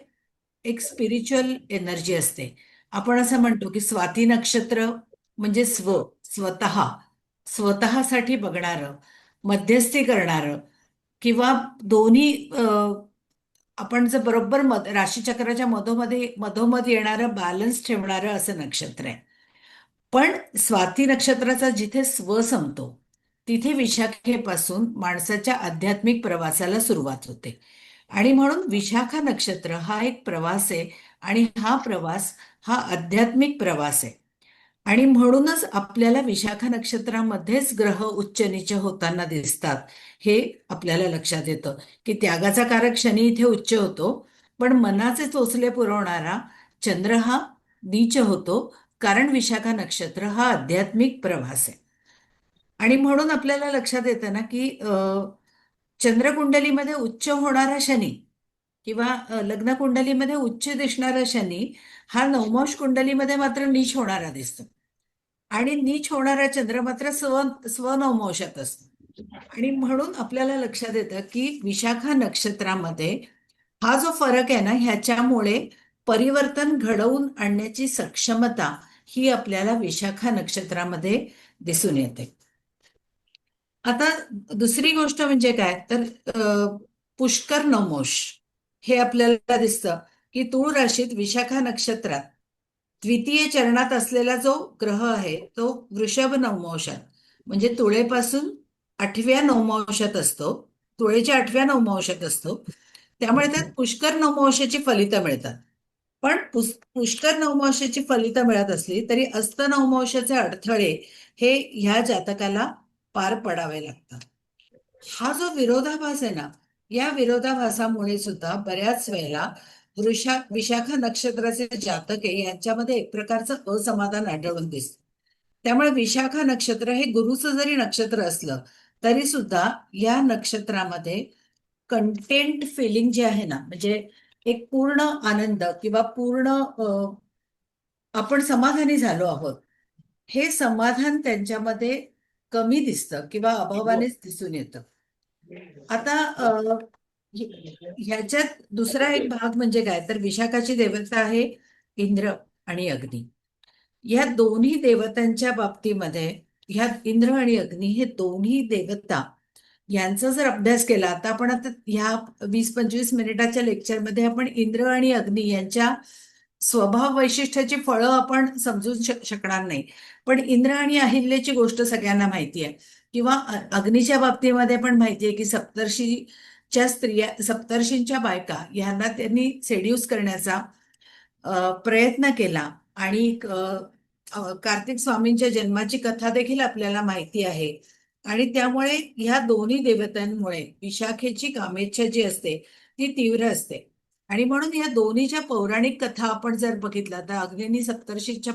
एक स्पिरिच्युअल एनर्जी असते. आपण असं म्हणतो की स्वाती नक्षत्र म्हणजे स्वतः स्वतःसाठी बघणारं, मध्यस्थी करणारं किंवा दोन्ही आपण जर बरोबर राशीचक्राच्या मधोमध येणारं बॅलन्स ठेवणारं असं नक्षत्र आहे. पण स्वाती नक्षत्राचा जिथे स्व संपतो तिथे विशाखेपासून माणसाच्या आध्यात्मिक प्रवासाला सुरुवात होते. आणि म्हणून विशाखा नक्षत्र हा एक प्रवास आहे आणि हा प्रवास हा आध्यात्मिक प्रवास आहे. आणि म्हणूनच आपल्याला विशाखा नक्षत्रामध्येच ग्रह उच्च नीच होताना दिसतात. हे आपल्याला लक्षात येतं की त्यागाचा कारक शनी इथे उच्च होतो, पण मनाचे चोचले पुरवणारा चंद्र हा नीच होतो, कारण विशाखा नक्षत्र हा आध्यात्मिक प्रवास आहे. आणि म्हणून आपल्याला लक्षात येतं ना की चंद्रकुंडलीमध्ये उच्च होणारा शनी किंवा लग्न कुंडलीमध्ये उच्च दिसणारा शनी हा नवमांश कुंडलीमध्ये मात्र नीच होणारा दिसतो आणि नीच होणारा चंद्र मात्र स्वनवमांशात असतो. आणि म्हणून आपल्याला लक्षात येतं की विशाखा नक्षत्रामध्ये हा जो फरक आहे ना, ह्याच्यामुळे परिवर्तन घडवून आणण्याची सक्षमता ही आपल्याला विशाखा नक्षत्रामध्ये दिसून येते. आता दुसरी गोष्ट म्हणजे काय, तर पुष्कर नवमोष हे आपल्याला दिसतं की तूळ राशीत विशाखा नक्षत्रात द्वितीय चरणात असलेला जो ग्रह आहे तो वृषभ नवमांशात म्हणजे तुळेपासून 8व्या नवमांशात असतो, तुळेच्या 8व्या नवमांशात असतो. त्यामुळे त्यात पुष्कर नवमांशाची फलितं मिळतात. पण पुष्कर नवमांशाची फलितं मिळत असली तरी अस्त नवमांशाचे अडथळे हे ह्या जातकाला पार पडावे लागतात. हा जो विरोधाभास आहे ना, या विरोधाभासामुळे सुद्धा बऱ्याच वेळेला विशाखा नक्षत्राचे जातक आहे यांच्यामध्ये एक प्रकारचं असमाधान आढळून दिसतं. त्यामुळे विशाखा नक्षत्र हे गुरुचं जरी नक्षत्र असलं तरी सुद्धा या नक्षत्रामध्ये कंटेंट फिलिंग जे आहे ना, म्हणजे एक पूर्ण आनंद किंवा पूर्ण आपण समाधानी झालो आहोत. हे समाधान त्यांच्यामध्ये कमी दिसतं किंवा अभावानेच दिसून येतं. आता ह्याच्यात दुसरा एक भाग म्हणजे काय, तर विशाखाची देवता आहे इंद्र आणि अग्नी. या दोन्ही देवतांच्या बाबतीमध्ये ह्या इंद्र आणि अग्नी हे दोन्ही देवता यांचा जर अभ्यास केला, आता ह्या 20-25 मिनिटाच्या लेक्चरमध्ये आपण इंद्र आणि अग्नी यांच्या स्वभाव वैशिष्ट्याची फळं आपण समजून शकणार नाही. पण इंद्र आणि अहिल्याची गोष्ट सगळ्यांना माहिती आहे, किंवा अग्नीच्या बाबतीमध्ये पण माहिती आहे की सप्तर्षींच्या बायका यांना त्यांनी सेड्यूस करण्याचा प्रयत्न केला. आणि कार्तिक स्वामींच्या जन्माची कथा देखील आपल्याला माहिती आहे. आणि त्यामुळे ह्या दोन्ही देवतांमुळे विशाखेची कामेच्छा जी असते ती तीव्र असते. आणि म्हणून या दोन्हीच्या पौराणिक कथा आपण जर बघितला तर अग्नींनी सप्तर्षीच्या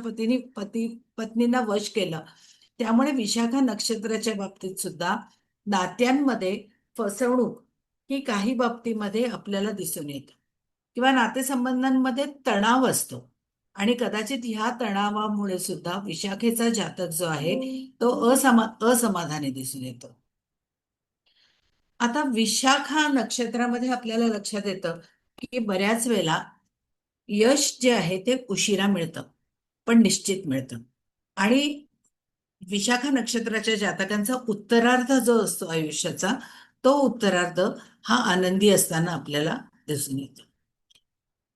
पत्नींना वश केलं. त्यामुळे विशाखा नक्षत्राच्या बाबतीत सुद्धा नात्यांमध्ये फसवणूक ही काही बाबतीमध्ये आपल्याला दिसून येते, किंवा नातेसंबंधांमध्ये तणाव असतो. आणि कदाचित ह्या तणावामुळे सुद्धा विशाखेचा जातक जो आहे तो असमाधानी दिसून येतो. आता विशाखा नक्षत्रामध्ये आपल्याला लक्षात येतं की बऱ्याच वेळेला यश जे आहे ते उशिरा मिळतं, पण निश्चित मिळतं. आणि विशाखा नक्षत्राच्या जातकांचा उत्तरार्ध जो असतो आयुष्याचा, तो उत्तरार्ध हा आनंदी असताना आपल्याला दिसून येतो.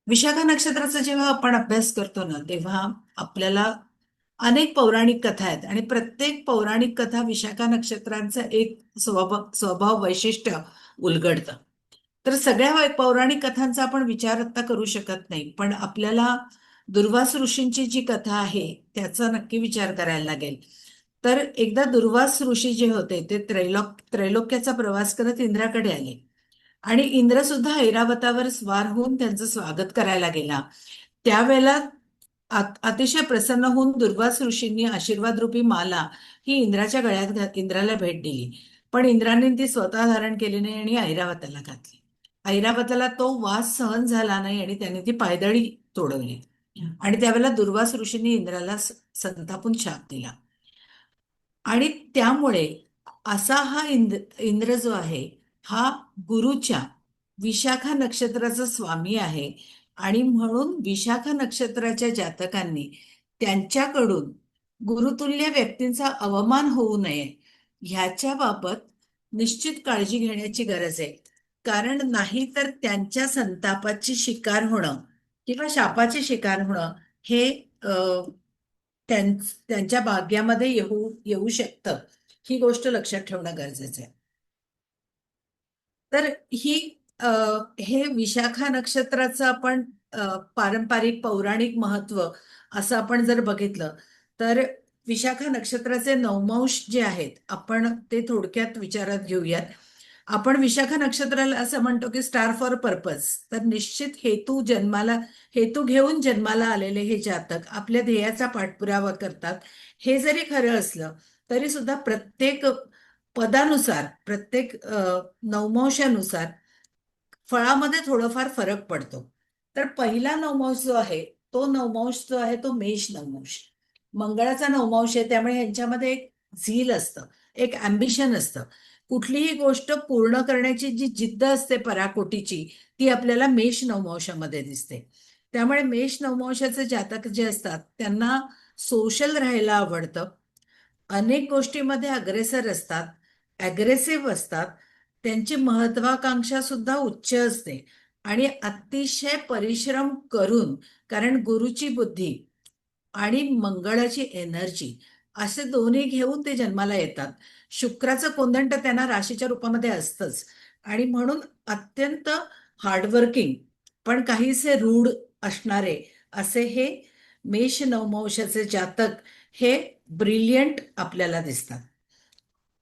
विशाखा नक्षत्राचा जेव्हा आपण अभ्यास करतो ना, तेव्हा आपल्याला अनेक पौराणिक कथा आहेत आणि प्रत्येक पौराणिक कथा विशाखा नक्षत्रांचं एक स्वभाव वैशिष्ट्य उलगडतं. तर सगळ्या पौराणिक कथांचा आपण विचार आता करू शकत नाही, पण आपल्याला दुर्वास ऋषींची जी कथा आहे त्याचा नक्की विचार करायला लागेल. तर एकदा दुर्वास ऋषी जे होते ते त्रैलोक्याचा प्रवास करत इंद्राकडे आले. आणि इंद्र सुद्धा ऐरावतावर स्वार होऊन त्यांचं स्वागत करायला गेला. त्यावेळेला अतिशय प्रसन्न होऊन दुर्वास ऋषींनी आशीर्वाद रूपी माला ही इंद्राच्या गळ्यात इंद्राला भेट दिली. पण इंद्राने ती स्वतः धारण केली नाही आणि ऐरावताला घातली. ऐरावताला तो वास सहन झाला नाही आणि त्याने ती पायदळी तोडवली. आणि त्यावेळेला दुर्वास ऋषींनी इंद्राला संतापून शाप दिला. आणि त्यामुळे असा हा इंद्र जो आहे हा गुरुच्या विशाखा नक्षत्राचा स्वामी आहे. आणि म्हणून विशाखा नक्षत्राच्या जातकांनी त्यांच्याकडून गुरुतुल्य व्यक्तींचा अवमान होऊ नये ह्याच्या बाबत निश्चित काळजी घेण्याची गरज आहे. कारण नाही तर त्यांच्या संतापाची शिकार होणं किंवा शापाची शिकार होणं हे त्यांच्या भाग्यामध्ये येऊ शकतं. ही गोष्ट लक्षात ठेवणं गरजेचं आहे. तर हे विशाखा नक्षत्राचं आपण पारंपरिक पौराणिक महत्व असं आपण जर बघितलं तर विशाखा नक्षत्राचे नवमांश जे आहेत आपण ते थोडक्यात विचारात घेऊयात. आपण विशाखा नक्षत्राला असं म्हणतो की स्टार फॉर पर्पज. तर निश्चित हेतू घेऊन जन्माला आलेले हे जातक आपल्या ध्येयाचा पाठपुरावा करतात. हे जरी खरं असलं तरी सुद्धा प्रत्येक पदानुसार प्रत्येक नवमांशानुसार फळामध्ये थोडंफार फरक पडतो. तर पहिला नवमांश जो आहे तो मेष नवमांश. मंगळाचा नवमांश आहे, त्यामुळे यांच्यामध्ये एक झील असतं, एक अँबिशन असतं. कुठलीही गोष्ट पूर्ण करण्याची जी जिद्द असते पराकोटीची ती आपल्याला मेष नवमांशामध्ये दिसते. त्यामुळे मेष नवमांशाचे जातक जे असतात त्यांना सोशल राहायला आवडतं, अनेक गोष्टीमध्ये अग्रेसर असतात, अग्रेसिव्ह असतात, त्यांची महत्वाकांक्षा सुद्धा उच्च असते आणि अतिशय परिश्रम करून, कारण गुरुची बुद्धी आणि मंगळाची एनर्जी असे दोन्ही घेऊन ते जन्माला येतात. शुक्राचं कोंदंट त्यांना राशीच्या रूपामध्ये असतंच आणि म्हणून अत्यंत हार्डवर्किंग पण काहीसे रूढ असणारे असे हे मेष नवमांशाचे जातक हे ब्रिलियंट आपल्याला दिसतात.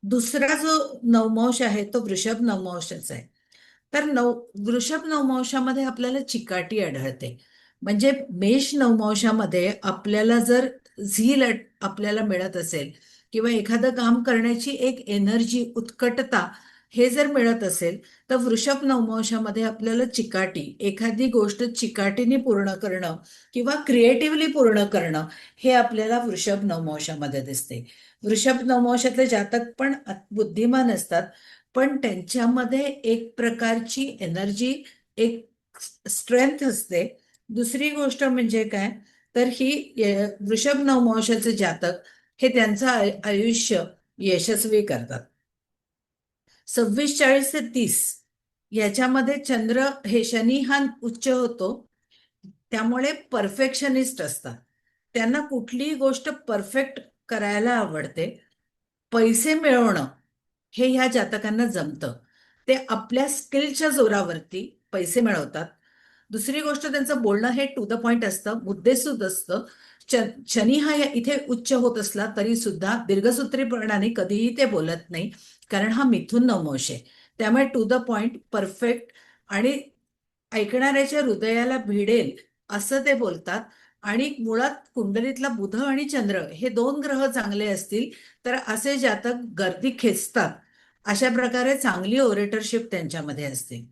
दुसरा जो नवमांश आहे तो वृषभ नवमांशाचा आहे. तर वृषभ नवमांशामध्ये आपल्याला चिकाटी आढळते. म्हणजे मेष नवमांशामध्ये आपल्याला जर झील आपल्याला मिळत असेल किंवा एखादं काम करण्याची एक एनर्जी उत्कटता हे जर मिळत असेल तर वृषभ नवमांशामध्ये आपल्याला चिकाटी, एखादी गोष्ट चिकाटीने पूर्ण करणं किंवा क्रिएटिव्हली पूर्ण करणं हे आपल्याला वृषभ नवमांशामध्ये दिसते. वृषभ नवमांशातले जातक पण बुद्धिमान असतात, पण त्यांच्यामध्ये एक प्रकारची एनर्जी, एक स्ट्रेंथ असते. दुसरी गोष्ट म्हणजे काय, तर ही वृषभ नवमांशाचे जातक हे त्यांचं आयुष्य यशस्वी करतात. 26, 40 ते 30 याच्यामध्ये चंद्र हे शनी हा उच्च होतो, त्यामुळे परफेक्शनिस्ट असतात. त्यांना कुठलीही गोष्ट परफेक्ट करायला आवडते. पैसे मिळवणं हे ह्या जातकांना जमतं. ते आपल्या स्किलच्या जोरावरती पैसे मिळवतात. दुसरी गोष्ट, त्यांचं बोलणं हे टू द पॉइंट असतं, मुद्देसूद असतं. शनी हा इथे उच्च होत असला तरी सुद्धा दीर्घसूत्रीपणाने कधीही ते बोलत नाही, कारण हा मिथुन नवमांश आहे. त्यामुळे टू द पॉइंट, परफेक्ट आणि ऐकणाऱ्याच्या हृदयाला भिडेल असं ते बोलतात. आणि मुळात कुंडलीतला बुध आणि चंद्र हे 2 ग्रह चांगले असतील तर असे जातक गर्दी खेचतात. अशा प्रकारे चांगली ओरेटरशिप त्यांच्यामध्ये असते.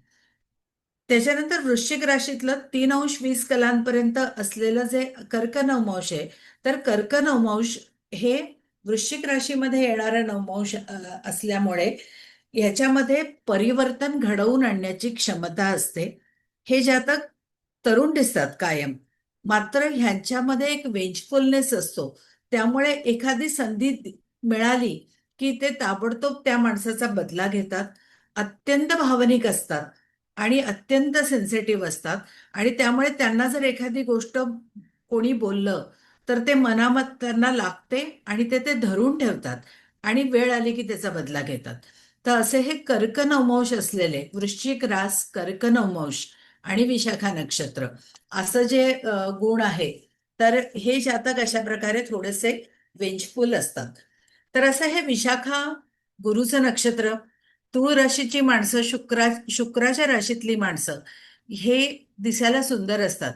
त्याच्यानंतर वृश्चिक राशीतलं 3°20 असलेलं जे कर्क नवमांश आहे, तर कर्क नवमांश हे वृश्चिक राशीमध्ये येणारं नवमांश असल्यामुळे याच्यामध्ये परिवर्तन घडवून आणण्याची क्षमता असते. हे जातक तरुण दिसतात कायम, मात्र ह्यांच्यामध्ये एक वेंचफुलनेस असतो. त्यामुळे एखादी संधी मिळाली की ते ताबडतोब त्या माणसाचा बदला घेतात. अत्यंत भावनिक असतात आणि अत्यंत सेन्सिटिव्ह असतात, आणि त्यामुळे त्यांना जर एखादी गोष्ट कोणी बोललं तर ते मनात त्यांना लागते आणि ते धरून ठेवतात आणि वेळ आली की त्याचा बदला घेतात. तर असे हे कर्क नवमांश असलेले वृश्चिक रास, कर्क नवमांश आणि विशाखा नक्षत्र असं जे गुण आहे, तर हे जातक अशा प्रकारे थोडेसे वेंचफुल असतात. तर असं हे विशाखा गुरुचं नक्षत्र, तूळ राशीची माणसं, शुक्राच्या राशीतली माणसं हे दिसायला सुंदर असतात.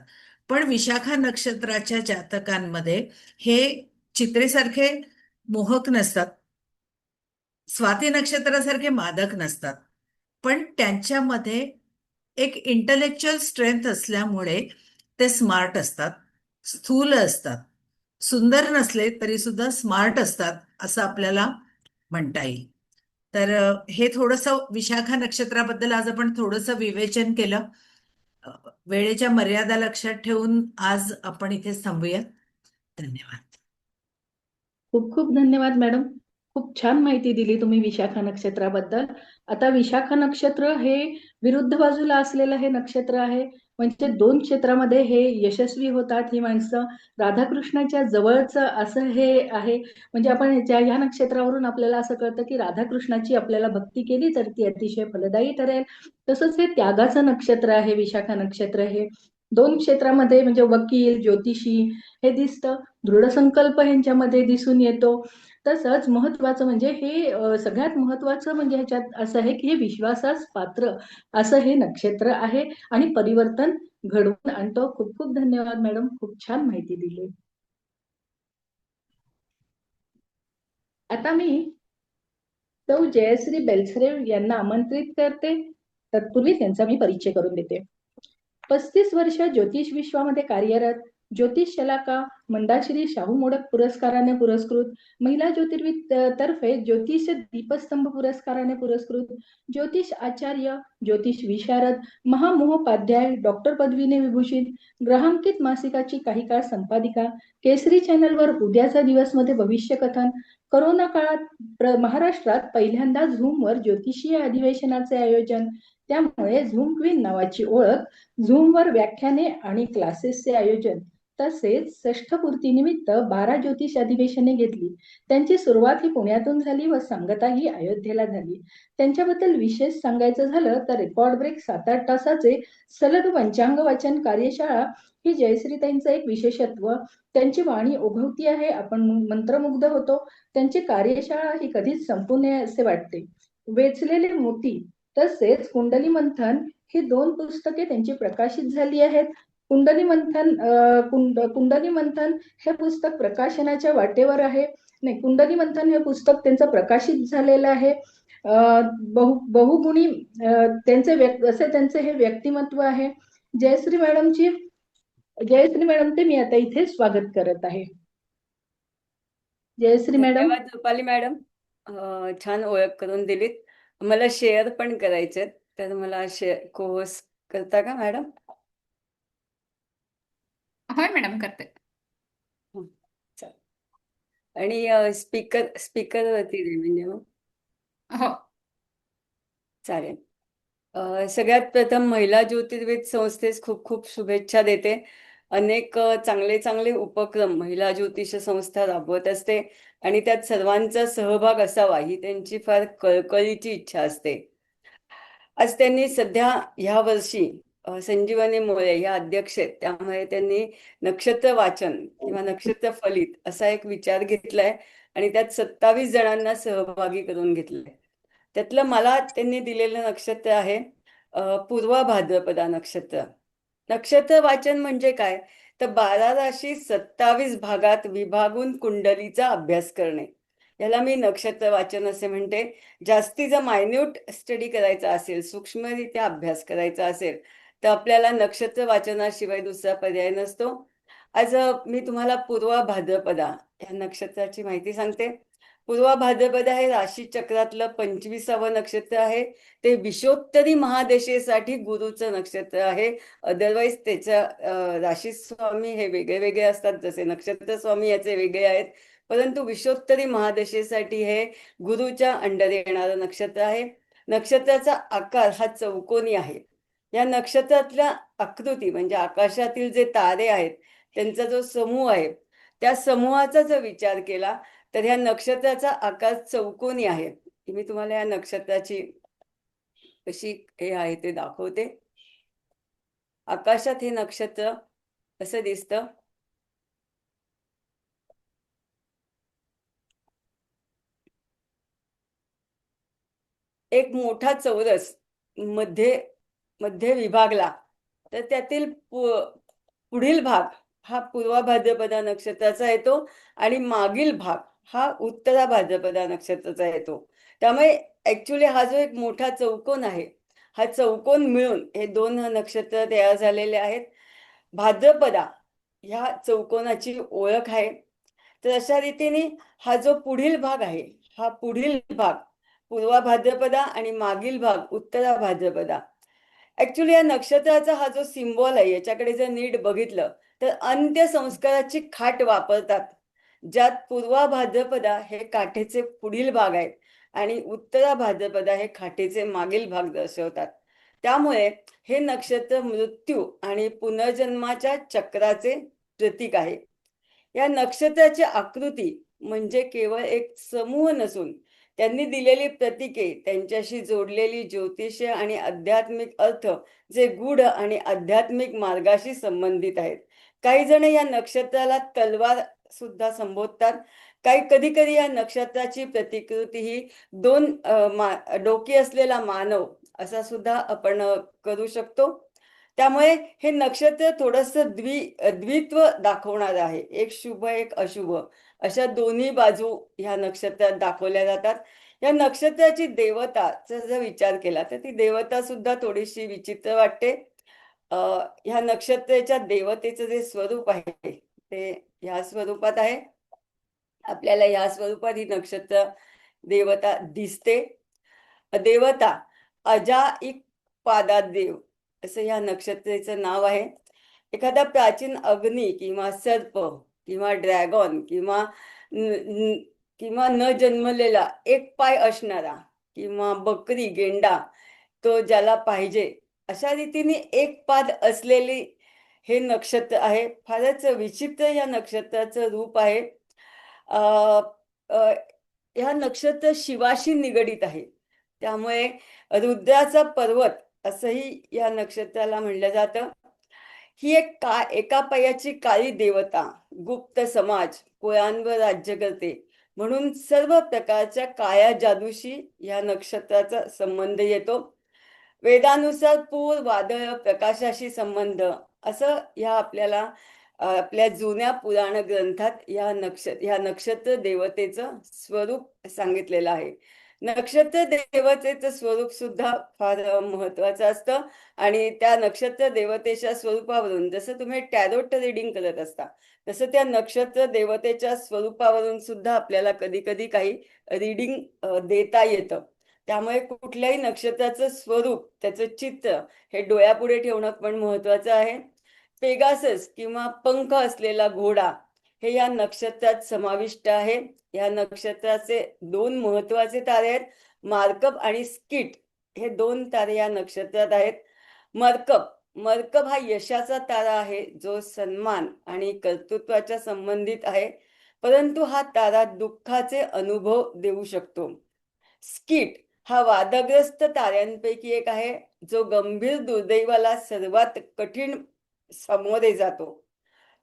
पण विशाखा नक्षत्राच्या जातकांमध्ये हे चित्रेसारखे मोहक नसतात, स्वाती नक्षत्रासारखे मादक नसतात, पण त्यांच्यामध्ये एक इंटलेक्च्युअल स्ट्रेंथ असल्यामुळे ते स्मार्ट असतात, स्थूल असतात, सुंदर नसले तरी सुद्धा स्मार्ट असतात असं आपल्याला म्हणता येईल. तर हे थोडंसं विशाखा नक्षत्राबद्दल आज आपण थोडंसं विवेचन केलं. वेळेच्या मर्यादा लक्षात ठेवून आज आपण इथे थांबूया. धन्यवाद. खूप खूप धन्यवाद मॅडम. खूप छान माहिती दिली तुम्ही विशाखा नक्षत्राबद्दल. आता विशाखा नक्षत्र हे विरुद्ध बाजूला असलेलं हे नक्षत्र आहे. म्हणजे 2 क्षेत्रामध्ये हे यशस्वी होतात ही माणसं. राधाकृष्णाच्या जवळचं असं हे आहे. म्हणजे आपण ह्या नक्षत्रावरून आपल्याला असं कळतं की राधाकृष्णाची आपल्याला भक्ती केली तर ती अतिशय फलदायी ठरेल. तसंच हे त्यागाचं नक्षत्र आहे विशाखा नक्षत्र हे. 2 क्षेत्रामध्ये म्हणजे वकील, ज्योतिषी हे दिसतं. दृढ संकल्प ह्यांच्यामध्ये दिसून येतो. तसंच महत्वाचं म्हणजे हे सगळ्यात महत्वाचं म्हणजे ह्याच्यात असं आहे की हे विश्वासास पात्र असं हे नक्षत्र आहे आणि परिवर्तन घडवून आणतो. खूप खूप धन्यवाद मॅडम, खूप छान माहिती दिली. आता मी सौ जयश्री बेलसरे यांना आमंत्रित करते. तत्पूर्वी त्यांचा मी परिचय करून देते. 35 वर्ष ज्योतिष विश्वामध्ये कार्यरत, ज्योतिष शलाका मंदाश्री शाहू मोडक पुरस्काराने पुरस्कृत, महिला ज्योतिर्विद तर्फे ज्योतिष दीपस्तंभ पुरस्काराने पुरस्कृत, ज्योतिष आचार्य, ज्योतिष विशारद, महामहोपाध्याय, डॉक्टर पदवीने विभूषित, ग्रहांकित मासिकाची काही काळ संपादिका, केसरी चॅनलवर उद्याचा दिवस मध्ये भविष्य कथन, कोरोना काळात महाराष्ट्रात पहिल्यांदा झूमवर ज्योतिषीय अधिवेशनाचे आयोजन, त्यामुळे झूम क्वीन नावाची ओळख, झूमवर व्याख्याने आणि क्लासेसचे आयोजन, तसेच षष्ठपूर्तीनिमित्त 12 ज्योतिष अधिवेशने घेतली. त्यांची सुरुवात ही पुण्यातून झाली व सांगता ही अयोध्येला झाली. त्यांच्याबद्दल विशेष सांगायचं झालं तर रेकॉर्ड ब्रेक 7-8 तासाचे सलग पंचांग वाचन कार्यशाळा ही जयश्रीताईंचं एक विशेषत्व. त्यांची वाणी ओघवती आहे, आपण मंत्रमुग्ध होतो. त्यांची कार्यशाळा ही कधीच संपू नये असे वाटते. वेचलेले मोती तसेच कुंडली मंथन ही 2 पुस्तके त्यांची प्रकाशित झाली आहेत. कुंडली मंथन हे पुस्तक प्रकाशनाच्या वाटेवर आहे. नाही, कुंडली मंथन हे पुस्तक त्यांचं प्रकाशित झालेलं आहे. बहुगुणी त्यांचे हे व्यक्तिमत्व आहे. जयश्री मॅडमचे मी आता इथे स्वागत करत आहे. जयश्री मॅडम. धन्यवाद रुपाली मॅडम. छान ओळख करून दिलीत. मला शेअर पण करायचे, तर मला कोहोस्ट करता का मॅडम? होय मॅडम करते. आणि स्पीकरवरती दे म्हणजे मग हो. चालेल. सगळ्यात प्रथम महिला ज्योतिर्विद संस्थेस खूप खूप शुभेच्छा देते. अनेक चांगले चांगले उपक्रम महिला ज्योतिष संस्था राबवत असते आणि त्यात सर्वांचा सहभाग असावा ही त्यांची फार कळकळीची इच्छा असते. आज त्यांनी सध्या ह्या वर्षी संजीवनी मोरे या अध्यक्ष आहेत, त्यामुळे त्यांनी नक्षत्र वाचन किंवा नक्षत्र फलित असा एक विचार घेतलाय आणि त्यात 27 जणांना सहभागी करून घेतलंय. त्यातलं मला त्यांनी दिलेलं नक्षत्र आहे पूर्व भाद्रपदा नक्षत्र. नक्षत्र वाचन म्हणजे काय, तर 12 राशी 27 भागात विभागून कुंडलीचा अभ्यास करणे, याला मी नक्षत्र वाचन असे म्हणते. जास्तीचा मायन्यूट स्टडी करायचा असेल, सूक्ष्मरित्या अभ्यास करायचा असेल, तर आपल्याला नक्षत्र वाचनाशिवाय दुसरा पर्याय नसतो. आज मी तुम्हाला पूर्व भाद्रपदा या नक्षत्राची माहिती सांगते. पूर्व भाद्रपदा हे राशी चक्रातलं 25वं नक्षत्र आहे. ते विषोत्तरी महादशेसाठी गुरुचं नक्षत्र आहे. अदरवाईज त्याच्या राशी स्वामी हे वेगळे वेगळे असतात, जसे नक्षत्र स्वामी याचे वेगळे आहेत, परंतु विषोत्तरी महादशेसाठी हे गुरुच्या अंडर येणारं नक्षत्र आहे. नक्षत्राचा आकार हा चौकोनी आहे. या नक्षत्रातल्या आकृती म्हणजे आकाशातील जे तारे आहेत त्यांचा जो समूह आहे, त्या समूहाचा जर विचार केला तर ह्या नक्षत्राचा आकार चौकोनी आहे. मी तुम्हाला या नक्षत्राची कशी हे आहे ते दाखवते. आकाशात हे नक्षत्र असं दिसतं. एक मोठा चौरस मध्ये विभागला तर त्यातील पुढील भाग हा पूर्व भाद्रपदा नक्षत्राचा येतो आणि मागील भाग हा उत्तरा भाद्रपदा नक्षत्राचा येतो. त्यामुळे ऍक्च्युली हा जो एक मोठा चौकोन आहे, हा चौकोन मिळून हे 2 नक्षत्र तयार झालेले आहेत. भाद्रपदा ह्या चौकोनाची ओळख आहे. तर अशा रीतीने हा जो पुढील भाग आहे, हा पुढील भाग पूर्व भाद्रपदा आणि मागील भाग उत्तरा भाद्रपदा. ऍक्च्युली या नक्षत्राचा हा जो सिम्बॉल आहे, याच्याकडे जर नीट बघितलं तर अंत्यसंस्काराची खाट वापरतात, ज्यात पूर्व भाद्रपदा हे काठेचे पुढील भाग आहेत आणि उत्तरा भाद्रपदा हे खाटेचे मागील भाग दर्शवतात. त्यामुळे हे नक्षत्र मृत्यू आणि पुनर्जन्माच्या चक्राचे प्रतीक आहे. या नक्षत्राची आकृती म्हणजे केवळ एक समूह नसून त्यांनी दिलेली प्रतीके, त्यांच्याशी जोडलेली ज्योतिष्य आणि आध्यात्मिक अर्थ जे गूढ आणि आध्यात्मिक मार्गाशी संबंधित आहेत. काही जण या नक्षत्राला तलवार सुद्धा संबोधतात. कधी कधी या नक्षत्राची प्रतिकृती ही 2 डोकी असलेला मानव असा सुद्धा आपण करू शकतो. त्यामुळे हे नक्षत्र थोडंसं द्वित्व दाखवणार आहे. एक शुभ एक अशुभ अशा दोन्ही बाजू ह्या नक्षत्रात दाखवल्या जातात. या नक्षत्राची देवताचा जर विचार केला तर ती देवता सुद्धा थोडीशी विचित्र वाटते. ह्या नक्षत्राच्या देवतेचं जे स्वरूप आहे ते ह्या स्वरूपात आहे. आपल्याला ह्या स्वरूपात ही नक्षत्र देवता दिसते. देवता अजाईक पादादेव असं ह्या नक्षत्राचं नाव आहे. एखादा प्राचीन अग्नी किंवा सर्प किंवा ड्रॅगन किंवा न जन्मलेला एक पाय असणारा किंवा बकरी गेंडा तो ज्याला पाहिजे अशा रीतीने एक पाद असलेली हे नक्षत्र आहे. फारच विचित्र या नक्षत्राचं रूप आहे. ह्या नक्षत्र शिवाशी निगडीत आहे. त्यामुळे रुद्राचा पर्वत असंही या नक्षत्राला म्हणलं जातं. ही एका पायाची काळी देवता गुप्त समाज कुळांवर राज्य करते, म्हणून सर्व प्रकारच्या काळ्या जादूशी या नक्षत्राचा संबंध येतो. वेदानुसार पूर वादळ प्रकाशाशी संबंध असं या आपल्या जुन्या पुराण ग्रंथात या नक्षत्र देवतेचं स्वरूप सांगितलेलं आहे. नक्षत्र देवतेचं स्वरूप सुद्धा फार महत्वाचं असतं आणि त्या नक्षत्र देवतेच्या स्वरूपावरून जसं तुम्ही टॅरोट रिडिंग करत असता तसं त्या नक्षत्र देवतेच्या स्वरूपावरून सुद्धा आपल्याला कधी कधी काही रिडिंग देता येतं. त्यामुळे कुठल्याही नक्षत्राचं स्वरूप त्याचं चित्र हे डोळ्यापुढे ठेवणं पण महत्वाचं आहे. पेगासस किंवा पंख असलेला घोडा हे या नक्षत्रात समाविष्ट आहे. या नक्षत्राचे 2 महत्वाचे तारे आहेत, मार्कब आणि स्किट हे 2 तारे या नक्षत्रात आहेत. मर्कब मर्कब हा यशाचा तारा आहे जो सन्मान आणि कर्तृत्वाच्या संबंधित आहे, परंतु हा तारा दुःखाचे अनुभव देऊ शकतो. स्किट हा वादग्रस्त ताऱ्यांपैकी एक आहे जो गंभीर दुर्दैवाला सर्वात कठीण सामोरे जातो.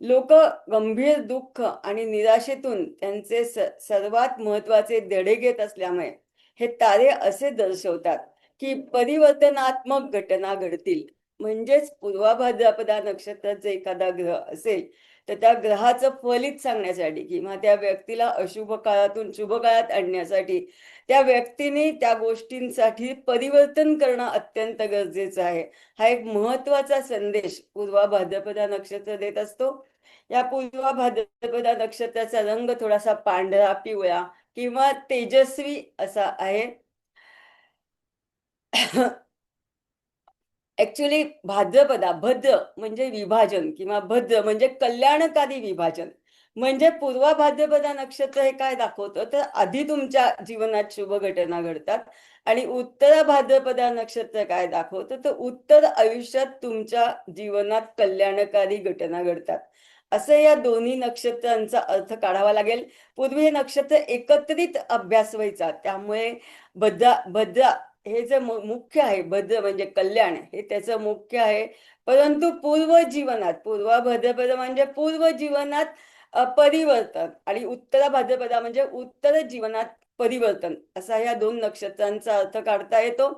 लोक गंभीर दुःख आणि निराशेतून त्यांचे सर्वात महत्वाचे धडे घेत असल्यामुळे हे तारे असे दर्शवतात की परिवर्तनात्मक घटना घडतील. म्हणजेच पूर्वाभाद्रपदा नक्षत्रात जर एखादा ग्रह असेल तर त्या ग्रहाचं फलित सांगण्यासाठी किंवा त्या व्यक्तीला अशुभ काळातून शुभ काळात आणण्यासाठी त्या व्यक्तीने त्या गोष्टींसाठी परिवर्तन करणं अत्यंत गरजेचं आहे. हा एक महत्वाचा संदेश पूर्वा भाद्रपदा नक्षत्र देत असतो. या पूर्वा भाद्रपदा नक्षत्राचा रंग थोडासा पांढरा पिवळा किंवा तेजस्वी असा आहे. ऍक्च्युली भाद्रपदा भद्र म्हणजे विभाजन किंवा भद्र म्हणजे कल्याणकारी विभाजन. म्हणजे पूर्वा भाद्रपदा नक्षत्र हे काय दाखवतं तर आधी तुमच्या जीवनात शुभ घटना घडतात आणि उत्तरा भाद्रपदा नक्षत्र काय दाखवतं तर उत्तर आयुष्यात तुमच्या जीवनात कल्याणकारी घटना घडतात. असं या दोन्ही नक्षत्रांचा अर्थ काढावा लागेल. पूर्वी हे नक्षत्र एकत्रित अभ्यास व्हायचा, त्यामुळे भद्रा हे जे मुख्य आहे, भद्र म्हणजे कल्याण हे त्याचं मुख्य आहे. परंतु पूर्व जीवनात पूर्वा भाद्रपद म्हणजे पूर्व जीवनात परिवर्तन आणि उत्तरा भाद्रपदा म्हणजे उत्तर जीवनात परिवर्तन असा या 2 नक्षत्रांचा अर्थ काढता येतो.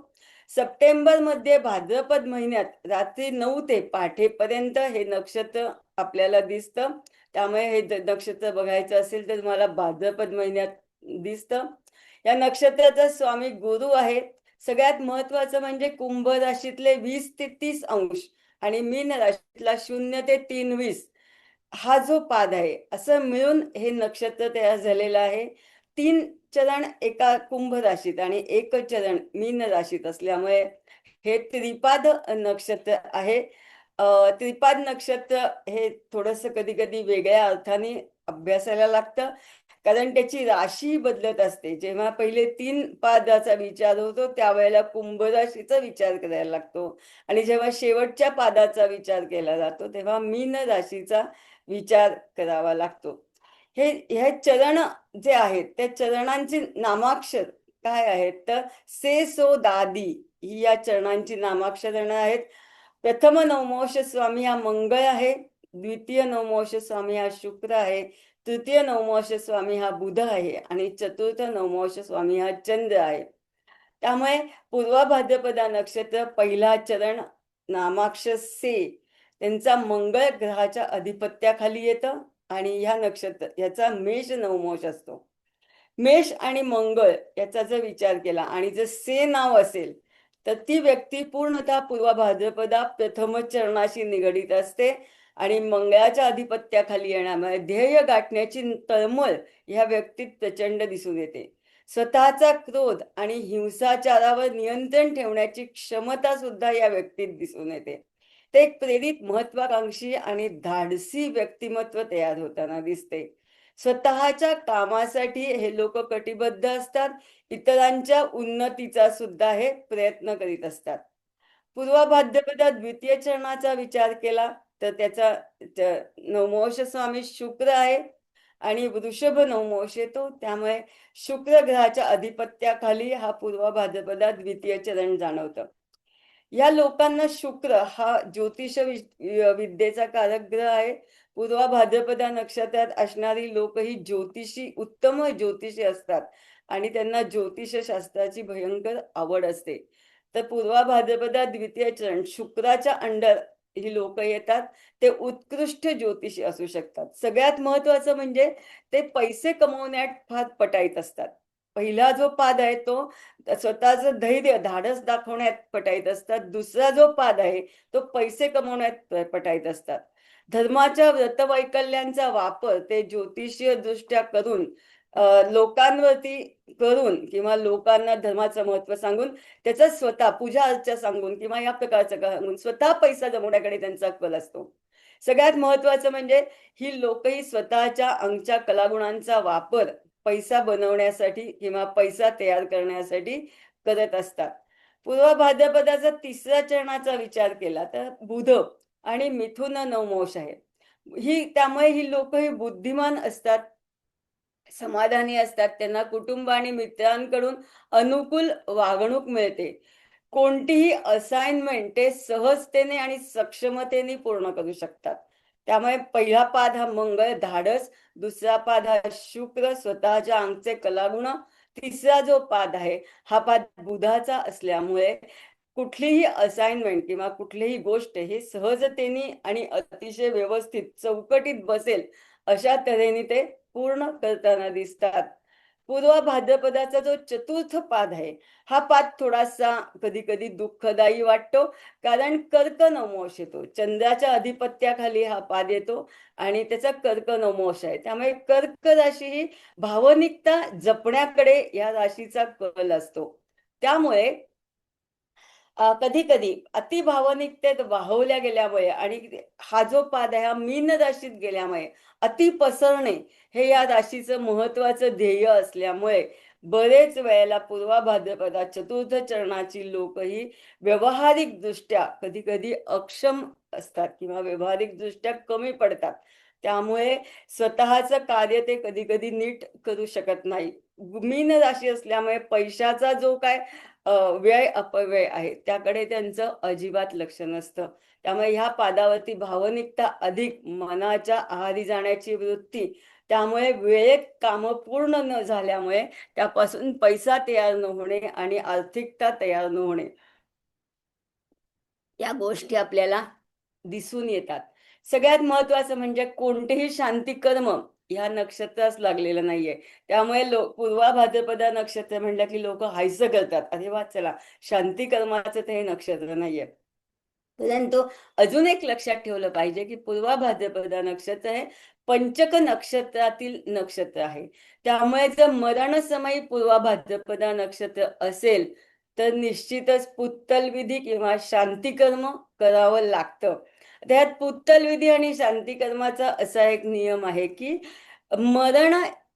सप्टेंबर मध्ये भाद्रपद महिन्यात रात्री 9 ते पहाटेपर्यंत हे नक्षत्र आपल्याला दिसतं. त्यामुळे हे नक्षत्र बघायचं असेल तर तुम्हाला भाद्रपद महिन्यात दिसतं. या नक्षत्राचा स्वामी गुरु आहे. सगळ्यात महत्वाचं म्हणजे कुंभ राशीतले 20 ते 30 अंश आणि मीन राशीतला 0 ते 23 हा जो पाद आहे असं मिळून हे नक्षत्र तयार झालेलं आहे. 3 चरण एका कुंभ राशीत आणि 1 चरण मीन राशीत असल्यामुळे हे त्रिपाद नक्षत्र आहे. त्रिपाद नक्षत्र हे थोडंसं कधी कधी वेगळ्या अर्थाने अभ्यासायला लागतं, कारण त्याची राशी बदलत असते. जेव्हा पहिले 3 पादाचा विचार होतो त्यावेळेला कुंभ राशीचा विचार करायला लागतो आणि जेव्हा शेवटच्या पादाचा विचार केला जातो तेव्हा मीन राशीचा विचार करावा लागतो. हे चरण जे आहेत त्या चरणांची नामाक्षर काय आहेत तर से सो दादी ही या चरणांची नामाक्षरणं आहेत. प्रथम नवमोष स्वामी हा मंगळ आहे, द्वितीय नवमोष स्वामी हा शुक्र आहे, तृतीय नवमोष स्वामी हा बुध आहे आणि चतुर्थ नवमोष स्वामी हा चंद्र आहे. त्यामुळे पूर्वा भाद्रपदा नक्षत्र पहिला चरण नामाक्षर से त्यांचा मंगळ ग्रहाच्या अधिपत्याखाली येतं आणि ह्या नक्षत्र याचा मेष नवमोष असतो. मेष आणि मंगळ याचा जर विचार केला आणि जर से नाव असेल तर ती व्यक्ती पूर्णतः पूर्वा भाद्रपदा प्रथम चरणाशी निगडीत असते आणि मंगळाच्या अधिपत्याखाली येण्यामुळे ध्येय गाठण्याची तळमळ ह्या व्यक्तीत प्रचंड दिसून येते. स्वतःचा क्रोध आणि हिंसाचारावर नियंत्रण ठेवण्याची क्षमता सुद्धा या व्यक्तीत दिसून येते. ते एक प्रेरित, महत्वाकांक्षी आणि धाडसी व्यक्तिमत्व तयार होताना दिसते. स्वतःच्या कामासाठी हे लोक कटिबद्ध असतात, इतरांच्या उन्नतीचा सुद्धा हे प्रयत्न करीत असतात. पूर्वा भाद्रपदा द्वितीय चरणाचा विचार केला तर त्याचा नवमोष स्वामी शुक्र आहे आणि वृषभ नवमोष येतो. त्यामुळे शुक्र ग्रहाच्या अधिपत्याखाली हा पूर्वा भाद्रपदा द्वितीय चरण जाणवतं. या लोकांना शुक्र हा ज्योतिष विद्येचा कारक ग्रह आहे. पूर्वा भाद्रपदा नक्षत्रात असणारी लोक ही ज्योतिषी, उत्तम ज्योतिषी असतात आणि त्यांना ज्योतिष शास्त्राची भयंकर आवड असते. तर पूर्वा भाद्रपदा द्वितीय चरण शुक्राच्या अंडर ही लोक येतात. ते उत्कृष्ट ज्योतिषी असू शकतात. सगळ्यात महत्वाचं म्हणजे ते पैसे कमवण्यात फार पटाईत असतात. पहिला जो पाद आहे तो स्वतःचं धैर्य धाडस दाखवण्यात पटाईत असतात. दुसरा जो पाद आहे तो पैसे कमवण्यात पटाईत असतात. धर्माच्या व्रतवैकल्यांचा वापर ते ज्योतिषीय दृष्ट्या करून लोकांवरती करून किंवा लोकांना धर्माचं महत्व सांगून त्याचा स्वतः पूजा अर्चा सांगून किंवा या प्रकारचं सांगून स्वतः पैसा जमवण्याकडे त्यांचा कल असतो. सगळ्यात महत्वाचं म्हणजे ही लोकही स्वतःच्या अंगच्या कलागुणांचा वापर पैसा बनवण्यासाठी किंवा पैसा तयार करण्यासाठी करत असतात. पूर्व भाद्रपदाचा तिसऱ्या चरणाचा विचार केला तर बुध आणि मिथुन नवमोश आहे. त्यामुळे ही लोक ही बुद्धिमान असतात, समाधानी असतात. त्यांना कुटुंब आणि मित्रांकडून अनुकूल वागणूक मिळते. कोणतीही असाइनमेंट ते सहजतेने आणि सक्षमतेने पूर्ण करू शकतात. त्यामुळे पहिला पाद हा मंगळ धाडस, दुसरा पाद हा शुक्र स्वतःच्या अंगचे कलागुण, तिसरा जो पाद आहे हा पाद बुधाचा असल्यामुळे कुठलीही असाइनमेंट किंवा कुठलीही गोष्ट ही सहजतेने आणि अतिशय व्यवस्थित चौकटीत बसेल अशा तऱ्हेने ते पूर्ण करताना दिसतात. पूर्व भाद्रपदाचा जो चतुर्थ पाद आहे हा पाद थोडासा कधी कधी दुःखदायी वाटतो, कारण कर्क नवमोश येतो. चंद्राच्या अधिपत्याखाली हा पाद येतो आणि त्याचा कर्क नवमोश आहे. त्यामुळे कर्क राशी ही भावनिकता जपण्याकडे या राशीचा कल असतो. त्यामुळे कधी कधी अति भावनिकतेत वाहवल्या गेल्यामुळे आणि हा जो पाद आहे हा मीन राशीत गेल्यामुळे अति पसरणे हे या राशीचं महत्वाचं ध्येय असल्यामुळे बरेच वेळेला पूर्व भाद्रपदात चतुर्थ चरणाची लोकही व्यावहारिक दृष्ट्या कधी कधी अक्षम असतात किंवा व्यावहारिक दृष्ट्या कमी पडतात. त्यामुळे स्वतःचं कार्य ते कधी कधी नीट करू शकत नाही. मीन राशी असल्यामुळे पैशाचा जो काय व्यय अपव्यय आहे त्याकडे त्यांचं अजिबात लक्ष नसतं. त्यामुळे ह्या पादावरती भावनिकता अधिक, मनाच्या आहारी जाण्याची वृत्ती, त्यामुळे वेळेत कामं पूर्ण न झाल्यामुळे त्यापासून पैसा तयार न होणे आणि आर्थिकता तयार न होणे या गोष्टी आपल्याला दिसून येतात. सगळ्यात महत्वाचं म्हणजे कोणतेही शांती कर्म ह्या नक्षत्रास लागलेलं नाहीये. त्यामुळे पूर्वा भाद्रपदा नक्षत्र म्हणलं की लोक हायसं करतात, अरे वा चला शांती कर्माचं ते हे नक्षत्र नाहीये. परंतु अजून एक लक्षात ठेवलं पाहिजे की पूर्वा भाद्रपदा नक्षत्र हे पंचक नक्षत्रातील नक्षत्र आहे. त्यामुळे जर मरणसमयी पूर्वा भाद्रपदा नक्षत्र असेल तर निश्चितच पुत्तल विधी किंवा शांती कर्म करावं लागतं. त्यात पुत्तल विधी आणि शांती कर्माचा असा एक नियम आहे की मरण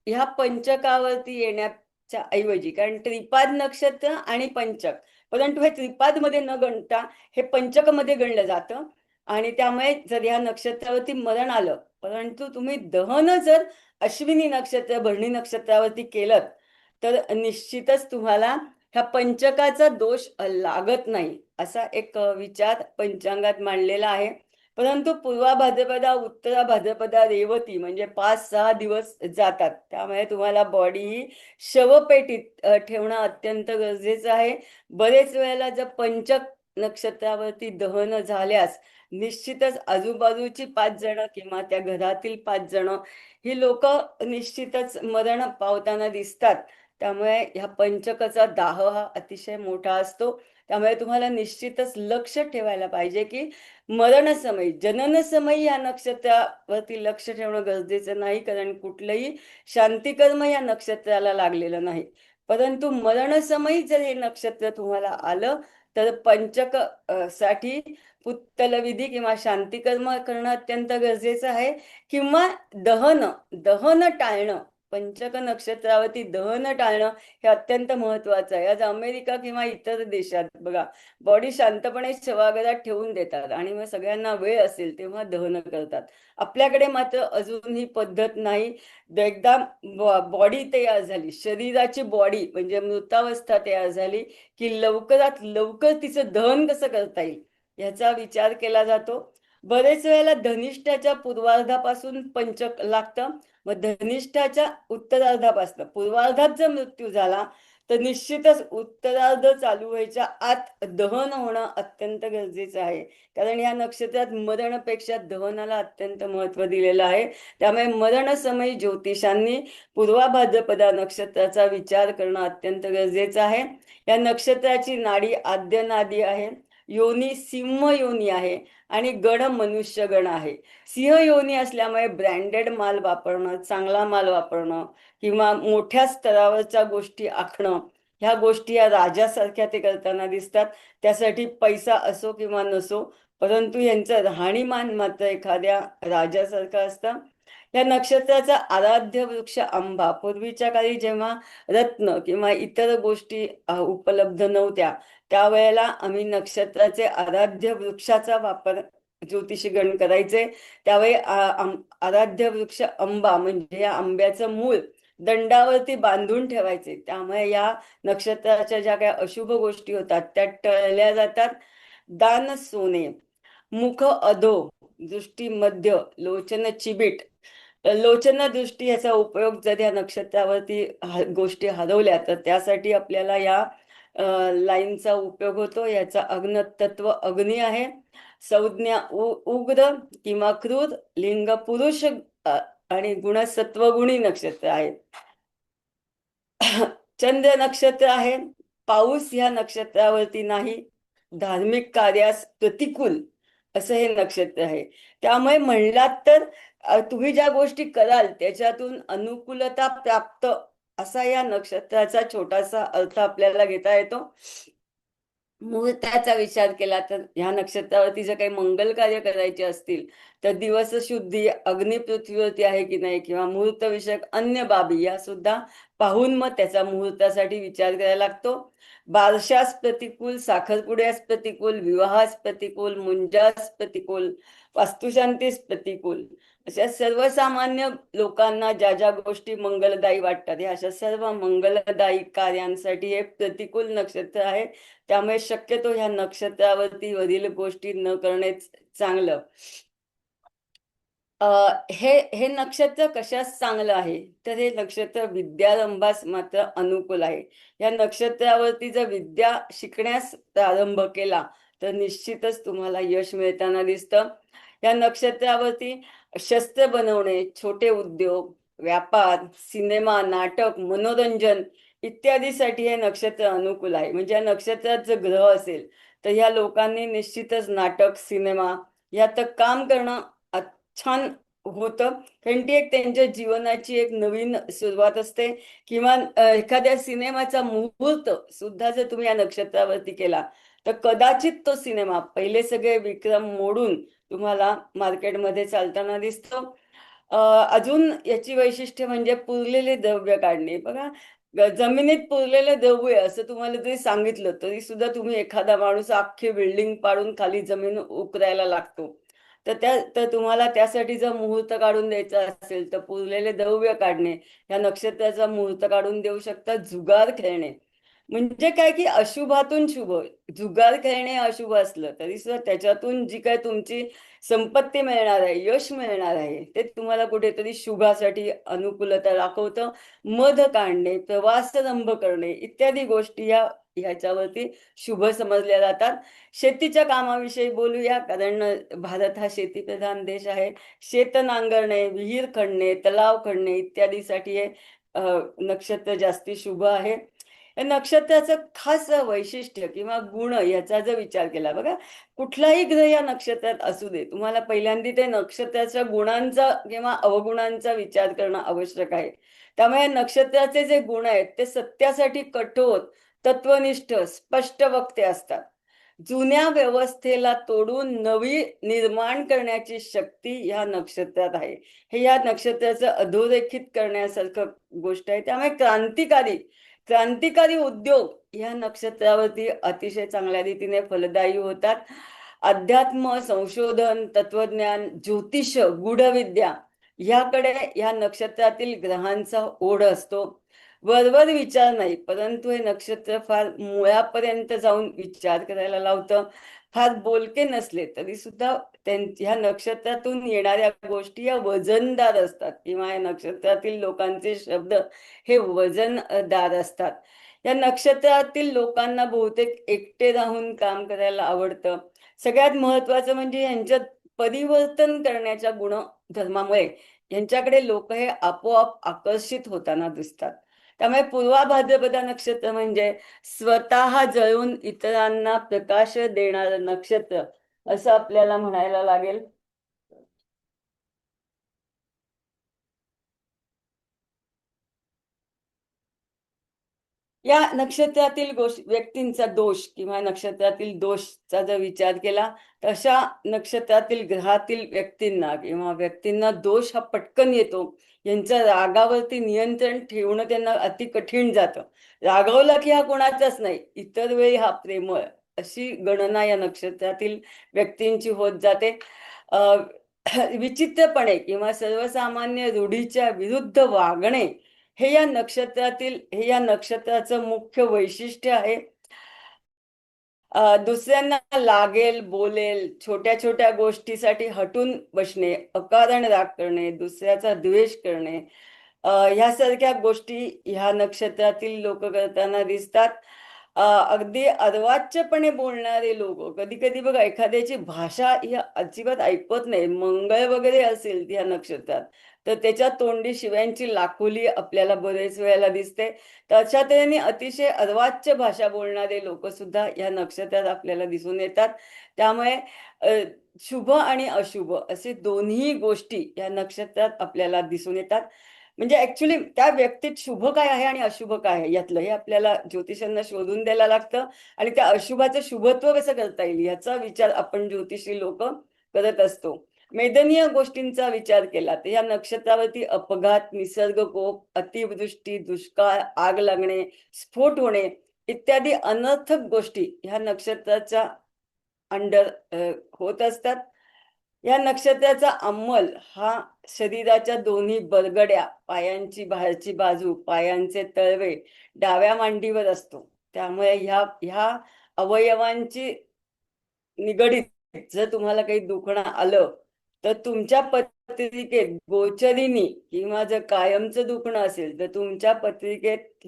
ह्या पंचकावरती येण्याच्या ऐवजी, कारण त्रिपाद नक्षत्र आणि पंचक, परंतु हे त्रिपाद मध्ये न गणता हे पंचक मध्ये गणलं जातं. आणि त्यामुळे जर या नक्षत्रावरती मरण आलं परंतु तुम्ही दहन जर अश्विनी नक्षत्र भरणी नक्षत्रावरती केलं तर निश्चितच तुम्हाला ह्या पंचकाचा दोष लागत नाही, असा एक विचार पंचांगात मांडलेला आहे. परंतु पूर्वा भाद्रपदा, उत्तरा भाद्रपदा, रेवती म्हणजे 5-6 दिवस जातात. त्यामुळे तुम्हाला बॉडी ही शवपेटीत ठेवणं अत्यंत गरजेचं आहे. बरेच वेळेला जर पंचक नक्षत्रावरती दहन झाल्यास निश्चितच आजूबाजूची 5 जण किंवा त्या घरातील 5 जण ही लोक निश्चितच मरण पावताना दिसतात. त्यामुळे ह्या पंचकाचा दाह हा अतिशय मोठा असतो. त्यामुळे तुम्हाला निश्चितच लक्ष ठेवायला पाहिजे की मरणसमयी, जननसमयी या नक्षत्रावरती लक्ष ठेवणं गरजेचं नाही, कारण कुठलंही शांतिकर्म या नक्षत्राला लागलेलं नाही. परंतु मरणसमयी जर हे नक्षत्र तुम्हाला आलं तर पंचक साठी पुत्तल विधी किंवा शांतिकर्म करणं अत्यंत गरजेचं आहे. किंवा दहन टाळणं, पंचक नक्षत्रावरती दहन टाळणं हे अत्यंत महत्वाचं आहे. आज अमेरिका किंवा इतर देशात बघा, बॉडी शांतपणे शवागारात ठेवून देतात आणि मग सगळ्यांना वेळ असेल तेव्हा दहन करतात. आपल्याकडे मात्र अजून ही पद्धत नाही. एकदा बॉडी तयार झाली, शरीराची बॉडी म्हणजे मृतावस्था तयार झाली की लवकरात लवकर तिचं दहन कसं करता येईल याचा विचार केला जातो. बरेच वेळेला धनिष्ठाच्या पूर्वार्धापासून पंचक लागतं, मग धनिष्ठाच्या उत्तरार्धापासून पूर्वार्धात जर मृत्यू झाला तर निश्चितच उत्तरार्ध चालू व्हायच्या आत दहन होणं अत्यंत गरजेचं आहे. कारण या नक्षत्रात मरणपेक्षा दहनाला अत्यंत महत्त्व दिलेलं आहे. त्यामुळे मरणसमयी ज्योतिषांनी पूर्वा भाद्रपदा नक्षत्राचा विचार करणं अत्यंत गरजेचं आहे. या नक्षत्राची नाडी आद्य नाडी आहे. योनी सिंह योनी आहे आणि गण मनुष्य गण आहे. सिंह योनी असल्यामुळे ब्रँडेड माल वापरणं, चांगला माल वापरणं किंवा मोठ्या स्तरावरच्या गोष्टी आखणं, ह्या गोष्टी या राजासारख्या ते करताना दिसतात. त्यासाठी पैसा असो किंवा नसो, परंतु यांचं राहणीमान मात्र एखाद्या राजासारखं असतं. या नक्षत्राचा आराध्य वृक्ष आंबा. पूर्वीच्या काळी जेव्हा रत्न किंवा इतर गोष्टी उपलब्ध नव्हत्या, त्यावेळेला आम्ही नक्षत्राचे आराध्य वृक्षाचा वापर ज्योतिषीगण करायचे. त्यावेळी आराध्य वृक्ष आंबा म्हणजे या आंब्याचं मूळ दंडावरती बांधून ठेवायचे. त्यामुळे या नक्षत्राच्या ज्या काही अशुभ गोष्टी होतात त्या टळल्या जातात. दान सोने, मुख अधो, दृष्टी मध्य, लोचन चिबीट. लोचन दृष्टी याचा उपयोग जर या नक्षत्रावरती गोष्टी हरवल्या तर त्यासाठी आपल्याला या लाईनचा उपयोग होतो. याचा अग्नतत्व अग्नी आहे. संज्ञा उग्र किंवा क्रूर, लिंग पुरुष आणि गुणसत्वगुणी नक्षत्र आहे. चंद्र नक्षत्र आहे. पाऊस ह्या नक्षत्रावरती नाही. धार्मिक कार्यास प्रतिकूल असं हे नक्षत्र आहे. त्यामुळे म्हणलात तर तुम्ही ज्या गोष्टी कराल त्याच्यातून अनुकूलता प्राप्त असा या नक्षत्राचा छोटासा अर्थ आपल्याला घेता येतो. मुहूर्ताचा विचार केला तर ह्या नक्षत्रावरती जर काही मंगल कार्य करायचे असतील तर दिवस शुद्धी अग्नी पृथ्वीवरती आहे की नाही किंवा मुहूर्त विषयक अन्य बाबी या सुद्धा पाहून मग त्याचा मुहूर्तासाठी विचार करायला लागतो. बारशास प्रतिकूल, साखरपुड्यास प्रतिकूल, विवाहास प्रतिकूल, मुंजास प्रतिकूल, वास्तुशांतीस प्रतिकूल अशा सर्वसामान्य लोकांना ज्या ज्या गोष्टी मंगलदायी वाटतात या अशा सर्व मंगलदायी कार्यांसाठी हे प्रतिकूल नक्षत्र आहे. त्यामुळे शक्यतो ह्या नक्षत्रावरती वरील गोष्टी न करणेच चांगलं. हे नक्षत्र कशास चांगलं आहे तर हे नक्षत्र विद्यारंभास मात्र अनुकूल आहे. या नक्षत्रावरती जर विद्या शिकण्यास प्रारंभ केला तर निश्चितच तुम्हाला यश मिळताना दिसतं. या नक्षत्रावरती शस्त्र बनवणे, छोटे उद्योग, व्यापार, सिनेमा, नाटक, मनोरंजन इत्यादीसाठी हे नक्षत्र अनुकूल आहे. म्हणजे या नक्षत्रात जर ग्रह असेल तर ह्या लोकांनी निश्चितच नाटक, सिनेमा यात काम करणं छान होतं. कारण ती एक त्यांच्या जीवनाची एक नवीन सुरुवात असते. किंवा एखाद्या सिनेमाचा मुहूर्त सुद्धा जर तुम्ही या नक्षत्रावरती केला तर कदाचित तो सिनेमा पहिले सगळे विक्रम मोडून तुम्हाला मार्केटमध्ये चालताना दिसतो. अजून याची वैशिष्ट्य म्हणजे पुरलेले द्रव्य काढणे. बघा, जमिनीत पुरलेले द्रव्य असं तुम्हाला जरी सांगितलं तरी सुद्धा तुम्ही एखादा माणूस अख्खी बिल्डिंग पाडून खाली जमीन उकरायला लागतो. तर तुम्हाला त्यासाठी जर मुहूर्त काढून द्यायचा असेल तर पुरलेले द्रव्य काढणे, या नक्षत्राचा मुहूर्त काढून देऊ शकता. जुगार खेळणे म्हणजे काय की अशुभातून शुभ. जुगार खेळणे अशुभ असलं तरी सुद्धा त्याच्यातून जी काय तुमची संपत्ती मिळणार आहे, यश मिळणार आहे ते तुम्हाला कुठेतरी शुभासाठी अनुकूलता दाखवतं. मध काढणे, प्रवासारंभ करणे इत्यादी गोष्टी ह्याच्यावरती शुभ समजल्या जातात. शेतीच्या कामाविषयी बोलूया, कारण भारत हा शेतीप्रधान देश आहे. शेत नांगरणे, विहीर खणणे, तलाव खणणे इत्यादीसाठी हे नक्षत्र जास्ती शुभ आहे. या नक्षत्राचं खास वैशिष्ट्य किंवा गुण याचा जर विचार केला, बघा कुठलाही ग्रह या नक्षत्रात असू दे, तुम्हाला पहिल्यांदा ते नक्षत्राच्या गुणांचा किंवा अवगुणांचा विचार करणं आवश्यक आहे. त्यामुळे या नक्षत्राचे जे गुण आहेत ते सत्यासाठी कठोर, तत्वनिष्ठ, स्पष्ट वक्ते असतात. जुन्या व्यवस्थेला तोडून नवी निर्माण करण्याची शक्ती ह्या नक्षत्रात आहे. हे या नक्षत्राचं अधोरेखित करण्यासारखं गोष्ट आहे. त्यामुळे क्रांतिकारी उद्योग ह्या नक्षत्रावरती अतिशय चांगल्या रीतीने फलदायी होतात. अध्यात्म, संशोधन, तत्वज्ञान, ज्योतिष, गूढविद्या ह्याकडे ह्या नक्षत्रातील ग्रहांचा ओढ असतो. वरवर विचार नाही, परंतु हे नक्षत्र फार मुळापर्यंत जाऊन विचार करायला लावतं. फार बोलके नसले तरी सुद्धा ह्या नक्षत्रातून येणाऱ्या गोष्टी या वजनदार असतात किंवा या नक्षत्रातील लोकांचे शब्द हे वजनदार असतात. या नक्षत्रातील लोकांना बहुतेक एकटे राहून काम करायला आवडतं. सगळ्यात महत्वाचं म्हणजे यांच्यात परिवर्तन करण्याच्या गुणधर्मामुळे यांच्याकडे लोक हे आपोआप आकर्षित होताना दिसतात. त्यामुळे पूर्वा भाद्रपदा नक्षत्र म्हणजे स्वतः जळून इतरांना प्रकाश देणारं नक्षत्र असं आपल्याला म्हणायला लागेल. या नक्षत्रातील व्यक्तींचा दोष किंवा नक्षत्रातील दोषचा जर विचार केला तर अशा नक्षत्रातील ग्रहातील व्यक्तींना किंवा व्यक्तींना दोष हा पटकन येतो. यांच्या रागावरती नियंत्रण ठेवणं त्यांना अति कठीण जातं. रागावला की हा कोणाचाच नाही, इतर वेळी हा प्रेमळ, अशी गणना या नक्षत्रातील व्यक्तींची होत जाते. विचित्रपणे किंवा सर्वसामान्य रूढीच्या विरुद्ध वागणे हे या नक्षत्राचं मुख्य वैशिष्ट्य आहे. दुसऱ्यांना लागेल बोलेल छोट्या छोट्या गोष्टीसाठी हटून बसणे, अकारण राग करणे, दुसऱ्याचा द्वेष करणे, ह्यासारख्या गोष्टी ह्या नक्षत्रातील लोक करताना दिसतात. अगदी अर्वाच्यपणे बोलणारे लोक कधी कधी बघा एखाद्याची भाषा ही अजिबात ऐकत नाही. मंगळ वगैरे असेल या नक्षत्रात तर त्याच्या तोंडी शिव्यांची लाखोली आपल्याला बरेच वेळेला दिसते. तशा तऱ्हेने अतिशय अर्वाच्य भाषा बोलणारे लोक सुद्धा या नक्षत्रात आपल्याला दिसून येतात. त्यामुळे शुभ आणि अशुभ असे दोन्ही गोष्टी या नक्षत्रात आपल्याला दिसून येतात. म्हणजे ऍक्च्युली त्या व्यक्तीत शुभ काय आहे आणि अशुभ काय आहे यातलं हे आपल्याला ज्योतिषांना शोधून द्यायला लागतं. आणि त्या अशुभाचं शुभत्व कसं करता येईल याचा विचार आपण ज्योतिषी लोक करत असतो. मेदनीय गोष्टींचा विचार केला तर या नक्षत्रावरती अपघात, निसर्गकोप, अतिवृष्टी, दुष्काळ, आग लागणे, स्फोट होणे इत्यादी अनर्थक गोष्टी ह्या नक्षत्राच्या अंडर होत असतात. या नक्षत्राचा अंमल हा शरीराच्या दोन्ही बरगड्या, पायांची बाहेरची बाजू, पायांचे तळवे, डाव्या मांडीवर असतो. त्यामुळे ह्या अवयवांची निगडीत जर तुम्हाला काही दुखणं आलं तर तुमच्या पत्रिकेत गोचरिनी किंवा जर कायमचं दुखणं असेल तर तुमच्या पत्रिकेत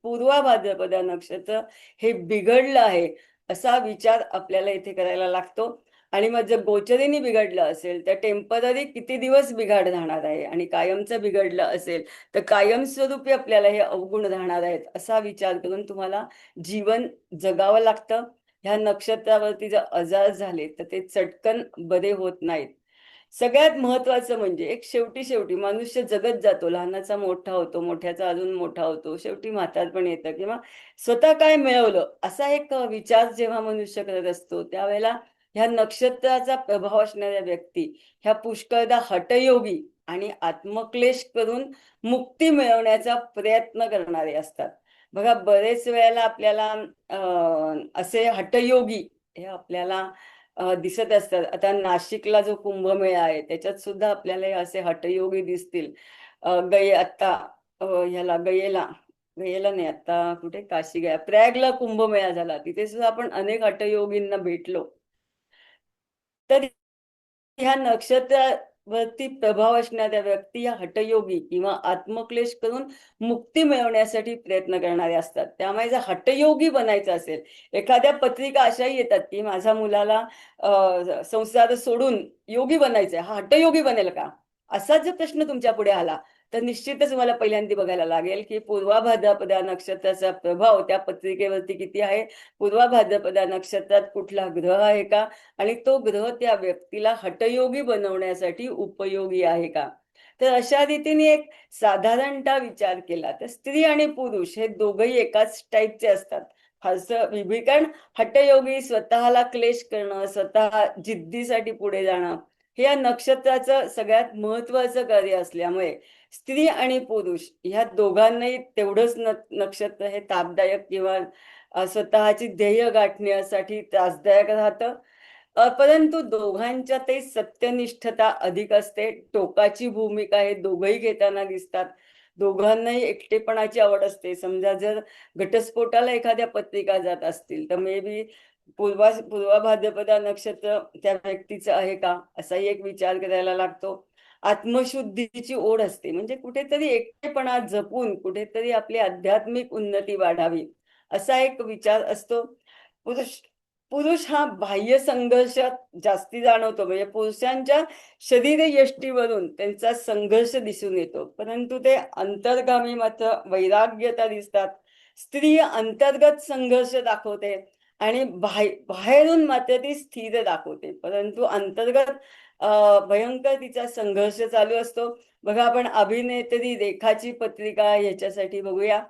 पूर्वा भाद्रपदा नक्षत्र हे बिघडलं आहे असा विचार आपल्याला इथे करायला लागतो. आणि मग जर गोचरीने बिघडलं असेल तर टेम्पररी किती दिवस बिघाड राहणार आहे आणि कायमचं बिघडलं असेल तर कायमस्वरूपी आपल्याला हे अवगुण राहणार आहेत असा विचार करून तुम्हाला जीवन जगावं लागतं. ह्या नक्षत्रावरती जर आजार झाले तर ते चटकन बरे होत नाहीत. सगळ्यात महत्वाचं म्हणजे एक शेवटी मनुष्य जगत जातो, लहानाचा मोठा होतो, मोठ्याचा अजून मोठा होतो, शेवटी म्हातारपण येतं किंवा स्वतः काय मिळवलं असा एक विचार जेव्हा मनुष्य करत असतो त्यावेळेला ह्या नक्षत्राचा प्रभाव असणाऱ्या व्यक्ती ह्या पुष्कळदा हठयोगी आणि आत्मक्लेश करून मुक्ती मिळवण्याचा प्रयत्न करणारे असतात. बघा बरेच वेळेला आपल्याला असे हठयोगी हे आपल्याला दिसत असतात. आता नाशिकला जो कुंभमेळा आहे त्याच्यात सुद्धा आपल्याला असे हठयोगी दिसतील. गयेला नाही, आता कुठे काशी गया प्रयागला कुंभमेळा झाला, तिथे सुद्धा आपण अनेक हठयोगींना भेटलो. तर ह्या नक्षत्रावरती प्रभाव असणाऱ्या व्यक्ती या हठयोगी किंवा आत्मक्लेश करून मुक्ती मिळवण्यासाठी प्रयत्न करणारे असतात. त्यामुळे जर हठयोगी बनायचं असेल, एखाद्या पत्रिका अशाही येतात की माझ्या मुलाला संसार सोडून योगी बनायचंय, हा हठयोगी बनेल का असा जर प्रश्न तुमच्या पुढे आला तर निश्चितच मला पहिल्यांदा बघायला लागेल की पूर्वा भाद्रपदा नक्षत्राचा प्रभाव त्या पत्रिकेवरती किती आहे, पूर्वा भाद्रपदा नक्षत्रात कुठला ग्रह आहे का आणि तो ग्रह त्या व्यक्तीला हठयोगी बनवण्यासाठी उपयोगी आहे का. तर अशा रीतीने एक साधारणतः विचार केला तर स्त्री आणि पुरुष हे दोघही एकाच टाईपचे असतात. फारसं विभीकरण हठयोगी स्वतःला क्लेश करणं, स्वतः जिद्दीसाठी पुढे जाणं हे या नक्षत्राचं सगळ्यात महत्वाचं कार्य असल्यामुळे स्त्री आणि पुरुष ह्या दोघांनाही तेवढंच नक्षत्र हे तापदायक किंवा स्वतःची ध्येय गाठण्यासाठी त्रासदायक राहतं. परंतु दोघांच्यातही सत्यनिष्ठता अधिक असते. टोकाची भूमिका हे दोघंही घेताना दिसतात. दोघांनाही एकटेपणाची आवड असते. समजा जर घटस्फोटाला एखाद्या पत्रिका जात असतील तर मे बी पूर्वा भाद्रपदा नक्षत्र त्या व्यक्तीचं आहे का असाही एक विचार करायला लागतो. आत्मशुद्धीची ओढ असते, म्हणजे कुठेतरी एकटेपणा जपून कुठेतरी आपली आध्यात्मिक उन्नती वाढावी असा एक विचार असतो. पुरुष पुरुष हा बाह्य संघर्षात जास्ती जाणवतो, म्हणजे पुरुषांच्या शरीर यष्टीवरून त्यांचा संघर्ष दिसून येतो, परंतु ते अंतर्गामी मात्र वैराग्यता दिसतात. स्त्री अंतर्गत संघर्ष दाखवते आणि बाहेरून मात्र ती स्थिर दाखवते, परंतु अंतर्गत भयंकर तिचा संघर्ष चालू असतो. बघा, आपण अभिनेत्री रेखाची पत्रिका ह्याच्यासाठी बघूया.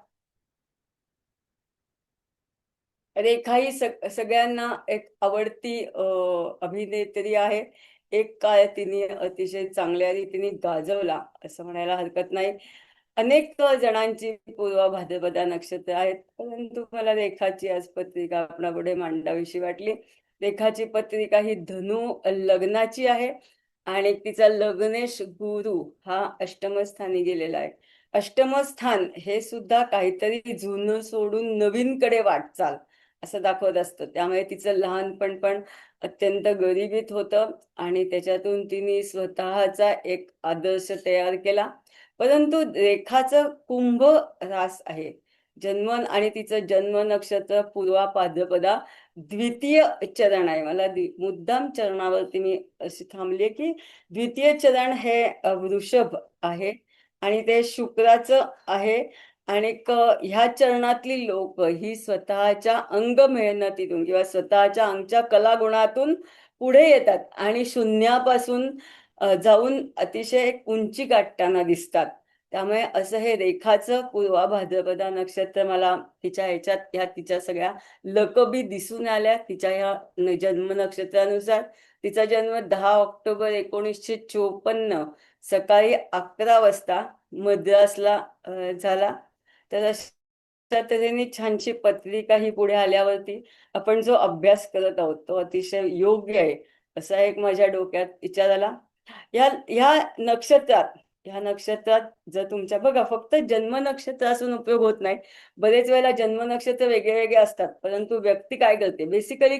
रेखा ही सगळ्यांना एक आवडती अभिनेत्री आहे. एक काळ तिने अतिशय चांगल्या रीतीने गाजवला असं म्हणायला हरकत नाही. अनेक जणांची पूर्व भाद्रपदा नक्षत्र आहेत, परंतु मला रेखाची आज पत्रिका आपणापुढे मांडावीशी वाटली. रेखाची पत्रिका ही धनु लग्नाची आहे आणि तिचा लग्नेश गुरु हा अष्टमस्थानी गेलेला आहे. अष्टमस्थान हे सुद्धा काहीतरी जुनं सोडून नवीनकडे वाटचाल असं दाखवत असतं. त्यामुळे तिचं लहानपण पण अत्यंत गरिबीत होतं आणि त्याच्यातून तिने स्वतःचा एक आदर्श तयार केला. परंतु रेखाचं कुंभ रास आहे जन्मन आणि तिचं जन्म नक्षत्र पूर्वा भाद्रपदा द्वितीय चरण आहे. मला मुद्दाम चरणावरती मी अशी थांबले की द्वितीय चरण हे वृषभ आहे आणि ते शुक्राचं आहे. आणि ह्या चरणातली लोक ही स्वतःच्या अंग मेहनतीतून किंवा स्वतःच्या अंगच्या कलागुणातून पुढे येतात आणि शून्यापासून जाऊन अतिशय उंची गाठताना दिसतात. त्यामुळे असं हे रेखाचं पूर्वा भाद्रपदा नक्षत्र मला तिच्या ह्या तिच्या सगळ्या लकबी दिसून आल्या. तिच्या ह्या जन्म नक्षत्रानुसार तिचा जन्म 10 ऑक्टोबर 1954 सकाळी 11 वाजता मद्रासला झाला. तर अशा तऱ्हेने छानशी पत्रिका ही पुढे आल्यावरती आपण जो अभ्यास करत आहोत तो अतिशय योग्य आहे असा एक माझ्या डोक्यात विचार आला. ह्या नक्षत्रात जर तुमच्या बघा, फक्त जन्म नक्षत्र असून उपयोग होत नाही. बरेच वेळेला जन्म नक्षत्र वेगळे वेगळे असतात, परंतु व्यक्ती काय करते, बेसिकली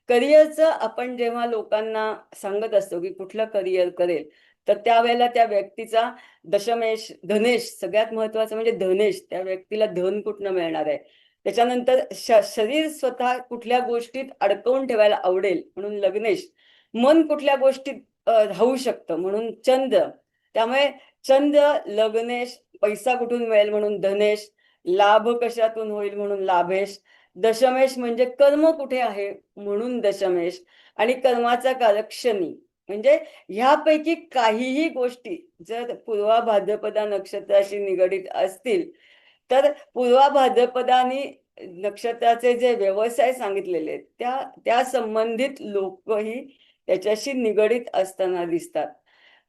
करिअरचं आपण जेव्हा लोकांना सांगत असतो की कुठलं करिअर करेल, तर त्यावेळेला त्या व्यक्तीचा दशमेश धनेश, सगळ्यात महत्वाचं म्हणजे धनेश, त्या व्यक्तीला धन कुठनं मिळणार आहे. त्याच्यानंतर शरीर स्वतः कुठल्या गोष्टीत अडकवून ठेवायला आवडेल म्हणून लग्नेश, मन कुठल्या गोष्टीत राहू शकतं म्हणून चंद्र. त्यामुळे चंद्र, लग्नेश, पैसा कुठून मिळेल म्हणून धनेश, लाभ कशातून होईल म्हणून लाभेश, दशमेश म्हणजे कर्म कुठे आहे म्हणून दशमेश, आणि कर्माचा कारक शनी. म्हणजे ह्यापैकी काहीही गोष्टी जर पूर्वा भाद्रपदा नक्षत्राशी निगडीत असतील तर पूर्वा भाद्रपदानी नक्षत्राचे जे व्यवसाय सांगितलेले त्या संबंधित लोकही त्याच्याशी निगडीत असताना दिसतात.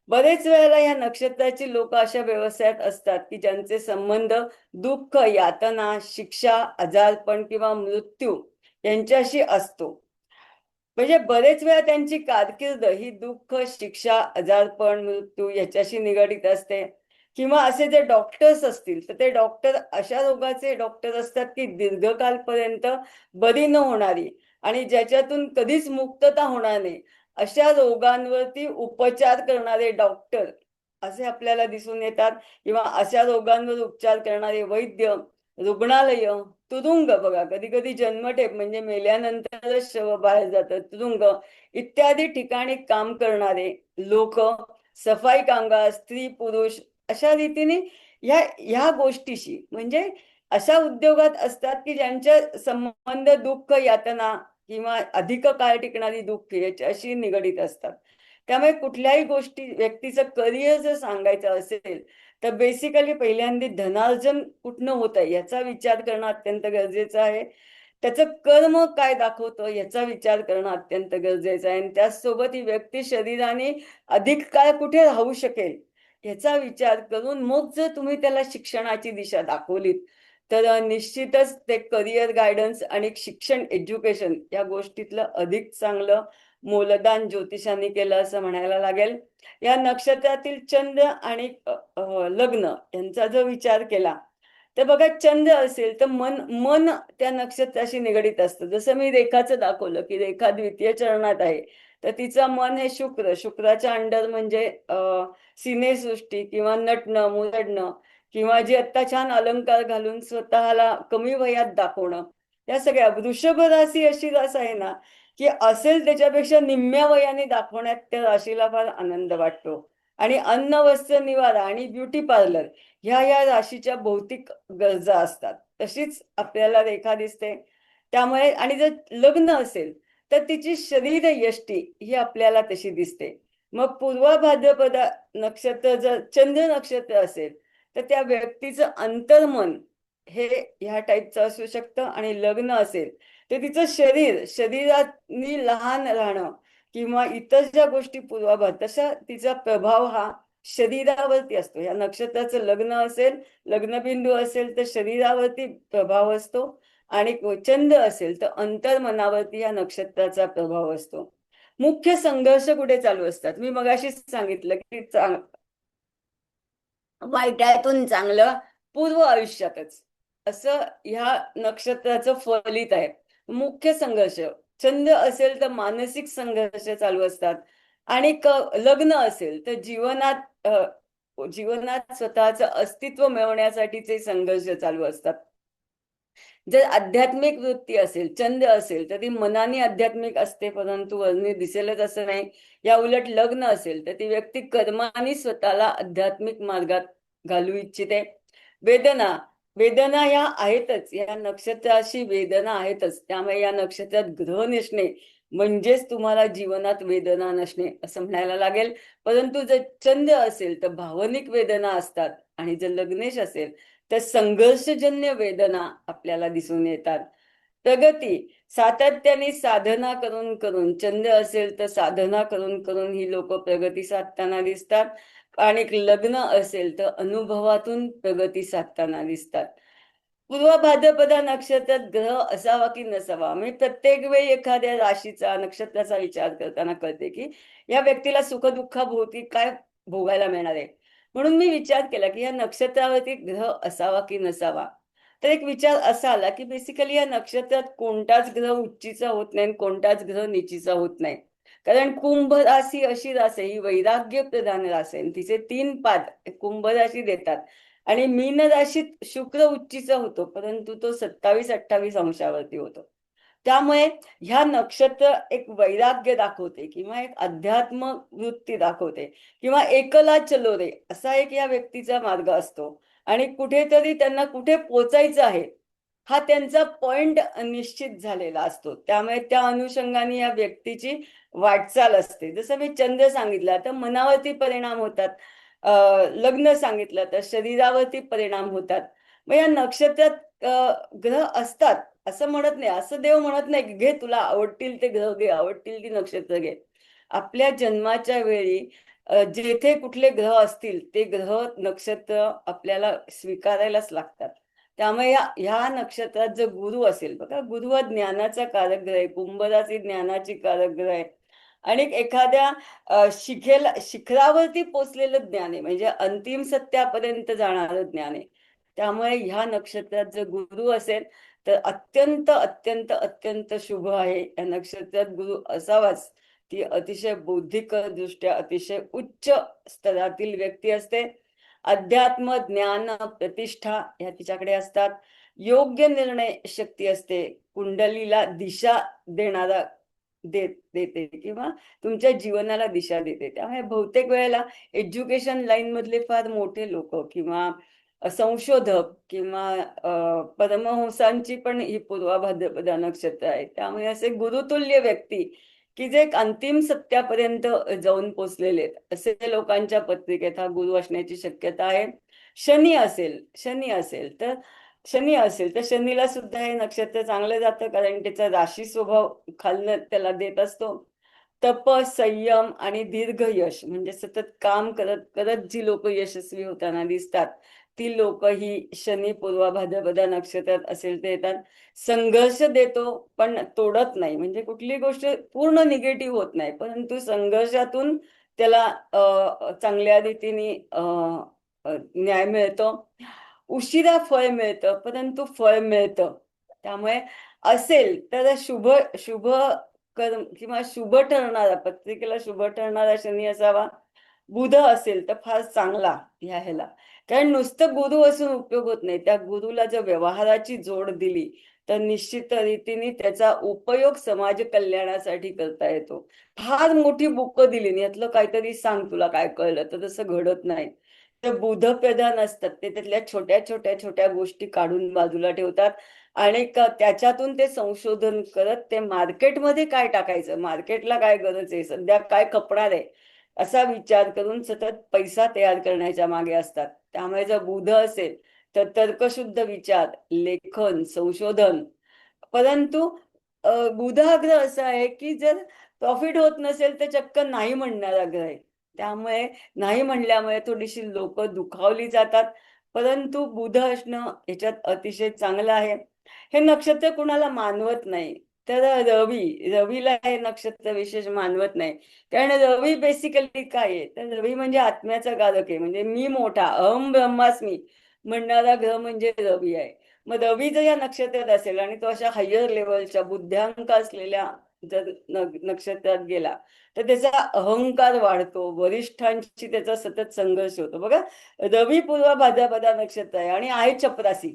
बरेच वेळेला या नक्षत्राची लोक अशा व्यवसायात असतात की ज्यांचे संबंध दुःख, यातना, शिक्षा, आजारपण किंवा मृत्यू यांच्याशी असतो. म्हणजे बरेच वेळा त्यांची कारकीर्द ही दुःख, शिक्षा, आजारपण, मृत्यू याच्याशी निगडीत असते. किंवा असे जे डॉक्टर्स असतील तर ते डॉक्टर अशा रोगाचे डॉक्टर असतात की दीर्घकालपर्यंत बरी न होणारी आणि ज्याच्यातून कधीच मुक्तता होणार नाही अशा रोगांवरती उपचार करणारे डॉक्टर असे आपल्याला दिसून येतात. किंवा अशा रोगांवर उपचार करणारे वैद्य, रुग्णालय, तुरुंग, बघा कधी कधी जन्मठेप म्हणजे मेल्यानंतरच शव बाहेर जातात, तुरुंग इत्यादी ठिकाणी काम करणारे लोक, सफाई कामगार, स्त्री पुरुष, अशा रीतीने ह्या गोष्टीशी म्हणजे अशा उद्योगात असतात की ज्यांच्या संबंध दुःख, यातना किंवा अधिक काळ टिकणारी दुःख याच्याशी निगडीत असतात. त्यामुळे कुठल्याही गोष्टी व्यक्तीचं करिअर जर सांगायचं असेल तर बेसिकली पहिल्यांदा धनार्जन कुठनं होत आहे याचा विचार करणं अत्यंत गरजेचं आहे. त्याचं कर्म काय दाखवतं याचा विचार करणं अत्यंत गरजेचं आहे. आणि त्याचसोबत ही व्यक्ती शरीराने अधिक काळ कुठे राहू शकेल याचा विचार करून मग जर तुम्ही त्याला शिक्षणाची दिशा दाखवलीत तर निश्चितच ते करिअर गायडन्स आणि शिक्षण, एज्युकेशन या गोष्टीतलं अधिक चांगलं मोलदान ज्योतिषांनी केलं असं म्हणायला लागेल. या नक्षत्रातील चंद्र आणि लग्न यांचा जर विचार केला तर बघा, चंद्र असेल तर मन त्या नक्षत्राशी निगडीत असतं. जसं मी रेखाचं दाखवलं की रेखा द्वितीय चरणात आहे, तर तिचं मन हे शुक्राच्या अंडर म्हणजे सिनेसृष्टी किंवा नटणं मुरडणं किंवा जे आत्ता छान अलंकार घालून स्वतःला कमी वयात दाखवणं, या सगळ्या. वृषभ राशी अशी रास आहे ना की असेल त्याच्यापेक्षा निम्म्या वयाने दाखवण्यात त्या राशीला फार आनंद वाटतो. आणि अन्न वस्त्र निवारा आणि ब्युटी पार्लर ह्या या राशीच्या भौतिक गरजा असतात. तशीच आपल्याला रेखा दिसते. त्यामुळे आणि जर लग्न असेल तर तिची शरीर यष्टी ही आपल्याला तशी दिसते. मग पूर्व भाद्रपद नक्षत्र जर चंद्र नक्षत्र असेल तर त्या व्यक्तीचं अंतर्मन हे ह्या टाईपचं असू शकतं. आणि लग्न असेल तर तिचं शरीरानी लहान राहणं किंवा इतर ज्या गोष्टी पूर्वाभात तसा तिचा प्रभाव हा शरीरावरती असतो. या नक्षत्राचं लग्न असेल, लग्नबिंदू असेल तर शरीरावरती प्रभाव असतो. आणि चंद्र असेल तर अंतर्मनावरती या नक्षत्राचा प्रभाव असतो. मुख्य संघर्ष कुठे चालू असतात? मी मगाशीच सांगितलं की वाईटातून चांगलं पूर्व आयुष्यातच असं ह्या नक्षत्राचं फलित आहे. मुख्य संघर्ष चंद्र असेल तर मानसिक संघर्ष चालू असतात. आणि लग्न असेल तर जीवनात स्वतःचं अस्तित्व मिळवण्यासाठीचे संघर्ष चालू असतात. जर आध्यात्मिक वृत्ती असेल, चंद्र असेल तर ती मनाने आध्यात्मिक असते परंतु वरने दिसेलच असं नाही. या उलट लग्न असेल तर ती व्यक्ती कर्माने स्वतःला आध्यात्मिक मार्गात घालू इच्छिते. वेदना या आहेतच, या नक्षत्राशी वेदना आहेतच. त्यामुळे या नक्षत्रात ग्रह नसणे म्हणजेच तुम्हाला जीवनात वेदना नसणे असं म्हणायला लागेल. परंतु जर चंद्र असेल तर भावनिक वेदना असतात आणि जर लग्नेश असेल तर संघर्षजन्य वेदना आपल्याला दिसून येतात. प्रगती सातत्याने साधना करून करून चंद्र असेल तर साधना करून करून ही लोक प्रगती साधताना दिसतात. आणि लग्न असेल तर अनुभवातून प्रगती साधताना दिसतात. पूर्व भाद्रपदा नक्षत्रात ग्रह असावा की नसावा मी प्रत्येक वेळी एखाद्या राशीचा नक्षत्राचा विचार करताना कळते की या व्यक्तीला सुखदुःखाभोवती काय भोगायला मिळणार आहे. म्हणून मी विचार केला की या नक्षत्रावरती ग्रह असावा की नसावा. तर एक विचार असा आला की बेसिकली या नक्षत्रात कोणताच ग्रह उच्चीचा होत नाही, कोणताच ग्रह नीचीचा होत नाही. कारण कुंभ राशी अशी रास आहे, ही वैराग्य प्रधान रास आहे. तिचे 3 पाद कुंभ राशी देतात. आणि मीन राशीत शुक्र उच्चीचा होतो परंतु तो 27-28 अंशावरती होतो. त्यामुळे ह्या नक्षत्र एक वैराग्य दाखवते किंवा एक अध्यात्म वृत्ती दाखवते किंवा एकला चलो रे असा एक या व्यक्तीचा मार्ग असतो. आणि कुठेतरी त्यांना कुठे पोचायचं आहे हा त्यांचा पॉइंट निश्चित झालेला असतो. त्यामुळे त्या अनुषंगाने या व्यक्तीची वाटचाल असते. जसं मी चंद्र सांगितलं तर मनावरती परिणाम होतात, लग्न सांगितलं तर शरीरावरती परिणाम होतात. मग या नक्षत्रात ग्रह असतात असं म्हणत नाही, असं देव म्हणत नाही की घे तुला आवडतील ते ग्रह घे, आवडतील ती नक्षत्र घे. आपल्या जन्माच्या वेळी जेथे कुठले ग्रह असतील ते ग्रह नक्षत्र आपल्याला स्वीकारायलाच लागतात. त्यामुळे ह्या नक्षत्रात जर गुरु असेल, बघा गुरु हा ज्ञानाचा कारक ग्रह आहे, कुंभ राशी ज्ञानाची कारक ग्रह आहे. आणि एखाद्या शिखरावरती पोचलेलं ज्ञान आहे म्हणजे अंतिम सत्यापर्यंत जाणारं ज्ञान आहे. त्यामुळे ह्या नक्षत्रात जर गुरु असेल तर अत्यंत अत्यंत अत्यंत शुभ आहे. या नक्षत्रात गुरु असावाच. ती अतिशय बौद्धिक दृष्ट्या अतिशय उच्च स्तरातील व्यक्ती असते. अध्यात्म ज्ञान प्रतिष्ठा ह्या तिच्याकडे असतात. योग्य निर्णय शक्ती असते. कुंडलीला दिशा देणारा देते किंवा तुमच्या जीवनाला दिशा देते. त्यामुळे बहुतेक वेळेला एज्युकेशन लाईन मधले फार मोठे लोक किंवा संशोधक किंवा परमहंसांची पण ही पूर्व भाद्रपदा नक्षत्र आहे. त्यामुळे असे गुरुतुल्य व्यक्ती की जे एक अंतिम सत्यापर्यंत जाऊन पोचलेले आहेत असे लोकांच्या पत्रिकेत हा गुरु असण्याची शक्यता आहे. शनी असेल तर शनीला सुद्धा हे नक्षत्र चांगलं जातं कारण त्याचा राशी स्वभाव खालनं त्याला देत असतो. तप संयम आणि दीर्घ यश म्हणजे सतत काम करत करत जी लोक यशस्वी होताना दिसतात ती लोक ही शनी पूर्व भाद्रपदा नक्षत्रात असेल ते येतात. संघर्ष देतो पण तोडत नाही म्हणजे कुठली गोष्ट पूर्ण निगेटिव्ह होत नाही परंतु संघर्षातून त्याला चांगल्या रीतीने न्याय मिळतो. उशिरा फळ मिळतं परंतु फळ मिळतं. त्यामुळे असेल तर शुभ कर्म किंवा शुभ ठरणारा, पत्रिकेला शुभ ठरणारा शनी असावा. बुध असेल तर फार चांगला ह्याला, कारण नुसतं गुरु असून उपयोग होत नाही. त्या गुरुला जर व्यवहाराची जोड दिली तर निश्चित रीतीने त्याचा उपयोग समाज कल्याणासाठी करता येतो. फार मोठी बुकं दिली आणि यातलं काहीतरी सांग, तुला काय कळलं, तर तसं घडत नाही. तर बुध प्रधान असतात ते त्यातल्या छोट्या छोट्या छोट्या गोष्टी काढून बाजूला ठेवतात आणि त्याच्यातून ते संशोधन करत ते मार्केटमध्ये काय टाकायचं, मार्केटला काय गरज आहे, सध्या काय खपणार आहे, असा विचार करून सतत पैसा तयार करण्याच्या मागे असतात. त्यामुळे जर बुध असेल तर तर्कशुद्ध विचार, लेखन, संशोधन. परंतु बुध हा ग्रह असा आहे की जर प्रॉफिट होत नसेल तर चक्क नाही म्हणणारा ग्रह आहे. त्यामुळे नाही म्हणल्यामुळे थोडीशी लोक दुखावली जातात. परंतु बुध असणं याच्यात अतिशय चांगलं आहे. हे नक्षत्र कुणाला मानवत नाही. तर रवीला हे नक्षत्र विशेष मानवत नाही. कारण रवी बेसिकली काय आहे, तर रवी म्हणजे आत्म्याचा कारक आहे. म्हणजे मी मोठा, अहम ब्रह्मास्मी म्हणणारा ग्रह म्हणजे रवी आहे. मग रवी जर या नक्षत्रात असेल आणि तो अशा हायर लेवलच्या बुद्ध्यांक असलेल्या जर नक्षत्रात गेला तर त्याचा अहंकार वाढतो, वरिष्ठांशी त्याचा सतत संघर्ष होतो. बघा, रवी पूर्व भाद्रपदा नक्षत्र आहे आणि आहे चपरासी.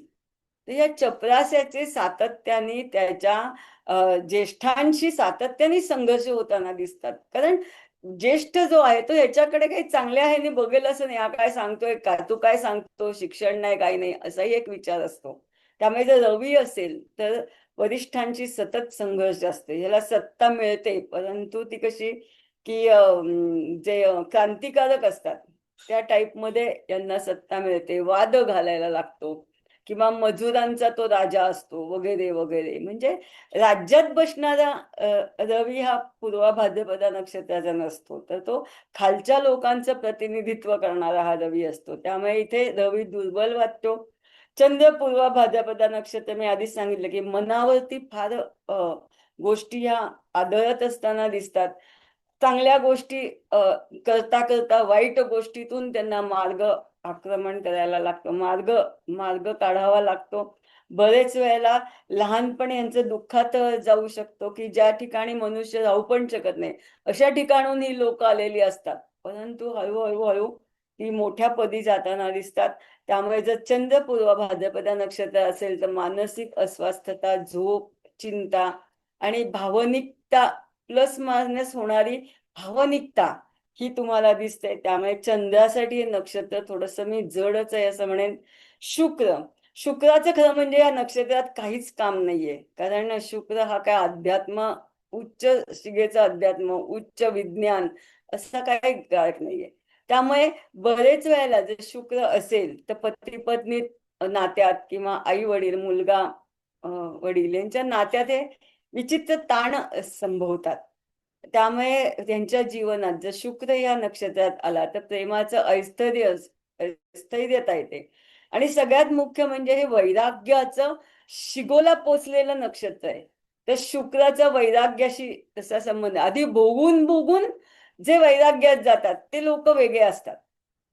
तर या चपरास्याचे सातत्याने त्याच्या ज्येष्ठांशी सातत्याने संघर्ष होताना दिसतात. कारण ज्येष्ठ जो आहे तो याच्याकडे काही चांगल्या ह्याने बघेल असं नाही. हा काय सांगतोय, का तू काय सांगतो, शिक्षण नाही, काही नाही, असाही एक विचार असतो. त्यामुळे जर रवी असेल तर वरिष्ठांची सतत संघर्ष असते. ह्याला सत्ता मिळते, परंतु ती कशी की जे क्रांतिकारक असतात त्या टाईपमध्ये यांना सत्ता मिळते. वाद घालायला लागतो किंवा मजुरांचा तो राजा असतो वगैरे वगैरे. म्हणजे राज्यात बसणारा रवी हा पूर्व भाद्रपदा नक्षत्राचा नसतो, तर तो खालच्या लोकांचं प्रतिनिधित्व करणारा हा रवी असतो. त्यामुळे इथे रवी दुर्बल वाटतो. चंद्र पूर्व भाद्रपदा नक्षत्र मी आधीच सांगितलं की मनावरती फार गोष्टी ह्या आदळत असताना दिसतात. चांगल्या गोष्टी करता करता वाईट गोष्टीतून त्यांना आक्रमण करायला लागतो, मार्ग काढावा लागतो. बरेच वेळेला लहानपणी यांचं दुःखात जाऊ शकतो की ज्या ठिकाणी मनुष्य राहू पण शकत नाही अशा ठिकाणून ही लोक आलेली असतात. परंतु हळूहळू ती मोठ्या पदी जाताना दिसतात. त्यामुळे जर चंद्र पूर्व भाद्रपदा नक्षत्र असेल तर मानसिक अस्वस्थता, झोप, चिंता आणि भावनिकता प्लस मायनस होणारी भावनिकता ही तुम्हाला दिसते. त्यामुळे चंद्रासाठी हे नक्षत्र थोडस मी जडच आहे असं म्हणेन. शुक्राचं खरं म्हणजे या नक्षत्रात काहीच काम नाहीये. कारण शुक्र हा काय अध्यात्म, उच्च शिगेचं अध्यात्म, उच्च विज्ञान असा काही कारक नाहीये. त्यामुळे बरेच वेळेला जर शुक्र असेल तर पती पत्नी नात्यात किंवा आई वडील, मुलगा वडील यांच्या नात्यात हे विचित्र ताण संभवतात. त्यामुळे त्यांच्या जीवनात जर शुक्र या नक्षत्रात आला तर प्रेमाचं स्थैर्यता येते. आणि सगळ्यात मुख्य म्हणजे हे वैराग्याचं शिगोला पोचलेलं नक्षत्र आहे. तर शुक्राचा वैराग्याशी तसा संबंध, आधी भोगून जे वैराग्यात जातात ते लोक वेगळे असतात.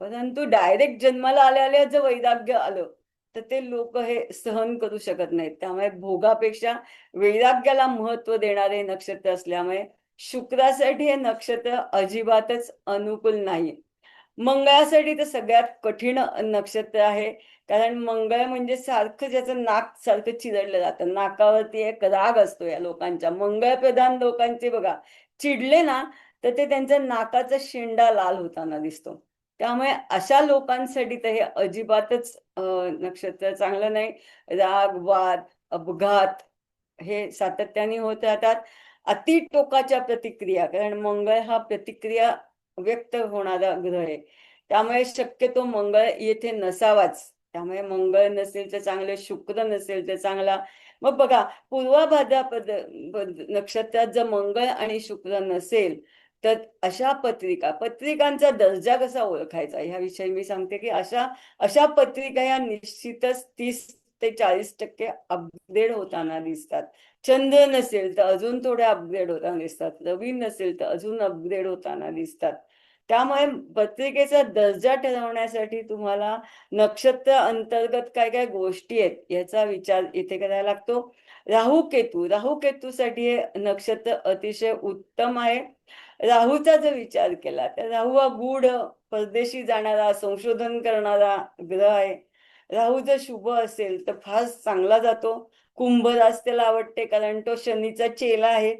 परंतु डायरेक्ट जन्माला आल्या जर वैराग्य आलं तर ते लोक हे सहन करू शकत नाहीत. त्यामुळे भोगापेक्षा वैराग्याला महत्व देणारे नक्षत्र असल्यामुळे शुक्रासाठी हे नक्षत्र अजिबातच अनुकूल नाही. मंगळासाठी तर सगळ्यात कठीण नक्षत्र आहे. कारण मंगळ म्हणजे सारखं ज्याचं नाक सारखं चिरडलं जातं, नाकावरती एक राग असतो या लोकांच्या. मंगळ प्रधान लोकांचे बघा, चिडले ना तर ते त्यांच्या नाकाचा शेंडा लाल होताना दिसतो. त्यामुळे अशा लोकांसाठी तर हे अजिबातच नक्षत्र चांगलं नाही. राग, वाद, अपघात हे सातत्याने होत राहतात. अति टोकाच्या प्रतिक्रिया, कारण मंगळ हा प्रतिक्रिया व्यक्त होणारा ग्रह आहे. त्यामुळे शक्यतो मंगळ येथे नसावाच. त्यामुळे मंगळ नसेल तर चांगलं, शुक्र नसेल तर चांगला. मग बघा, पूर्व भाद्रपद नक्षत्रात जर मंगळ आणि शुक्र नसेल तर अशा पत्रिकांचा दर्जा कसा ओळखायचा ह्याविषयी मी सांगते की अशा पत्रिका या निश्चितच 30 ते 40% अपग्रेड होताना दिसतात. चंद्र नसेल तर अजून थोडे अपग्रेड होताना दिसतात. रवी नसेल तर अजून अपग्रेड होताना दिसतात. त्यामुळे पत्रिकेचा दर्जा ठरवण्यासाठी तुम्हाला नक्षत्र अंतर्गत काय काय गोष्टी आहेत याचा विचार इथे करायला लागतो. राहू केतूसाठी हे नक्षत्र अतिशय उत्तम आहे. राहूचा जर विचार केला तर राहू हा गूढ, परदेशी जाणारा, संशोधन करणारा ग्रह आहे. राहू जर शुभ असेल तर फार चांगला जातो. कुंभ रास त्याला आवडते कारण तो शनीचा चेला आहे.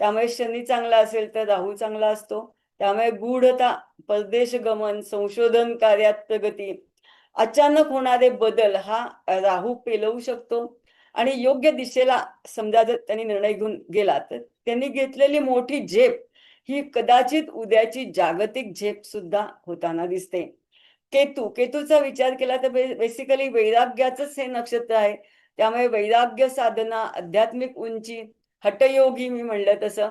त्यामुळे शनी चांगला असेल तर राहू चांगला असतो. त्यामुळे गूढता, परदेश गमन, संशोधन कार्यात प्रगती, अचानक होणारे बदल हा राहू पेलवू शकतो. आणि योग्य दिशेला समजा जर त्यांनी निर्णय घेऊन गेला तर त्यांनी घेतलेली मोठी झेप ही कदाचित उद्याची जागतिक झेप सुद्धा होताना दिसते. केतूचा विचार केला तर बेसिकली वैराग्याचंच हे नक्षत्र आहे. त्यामुळे वैराग्य साधना, आध्यात्मिक उंची, हठयोगी मी म्हणलं तसं.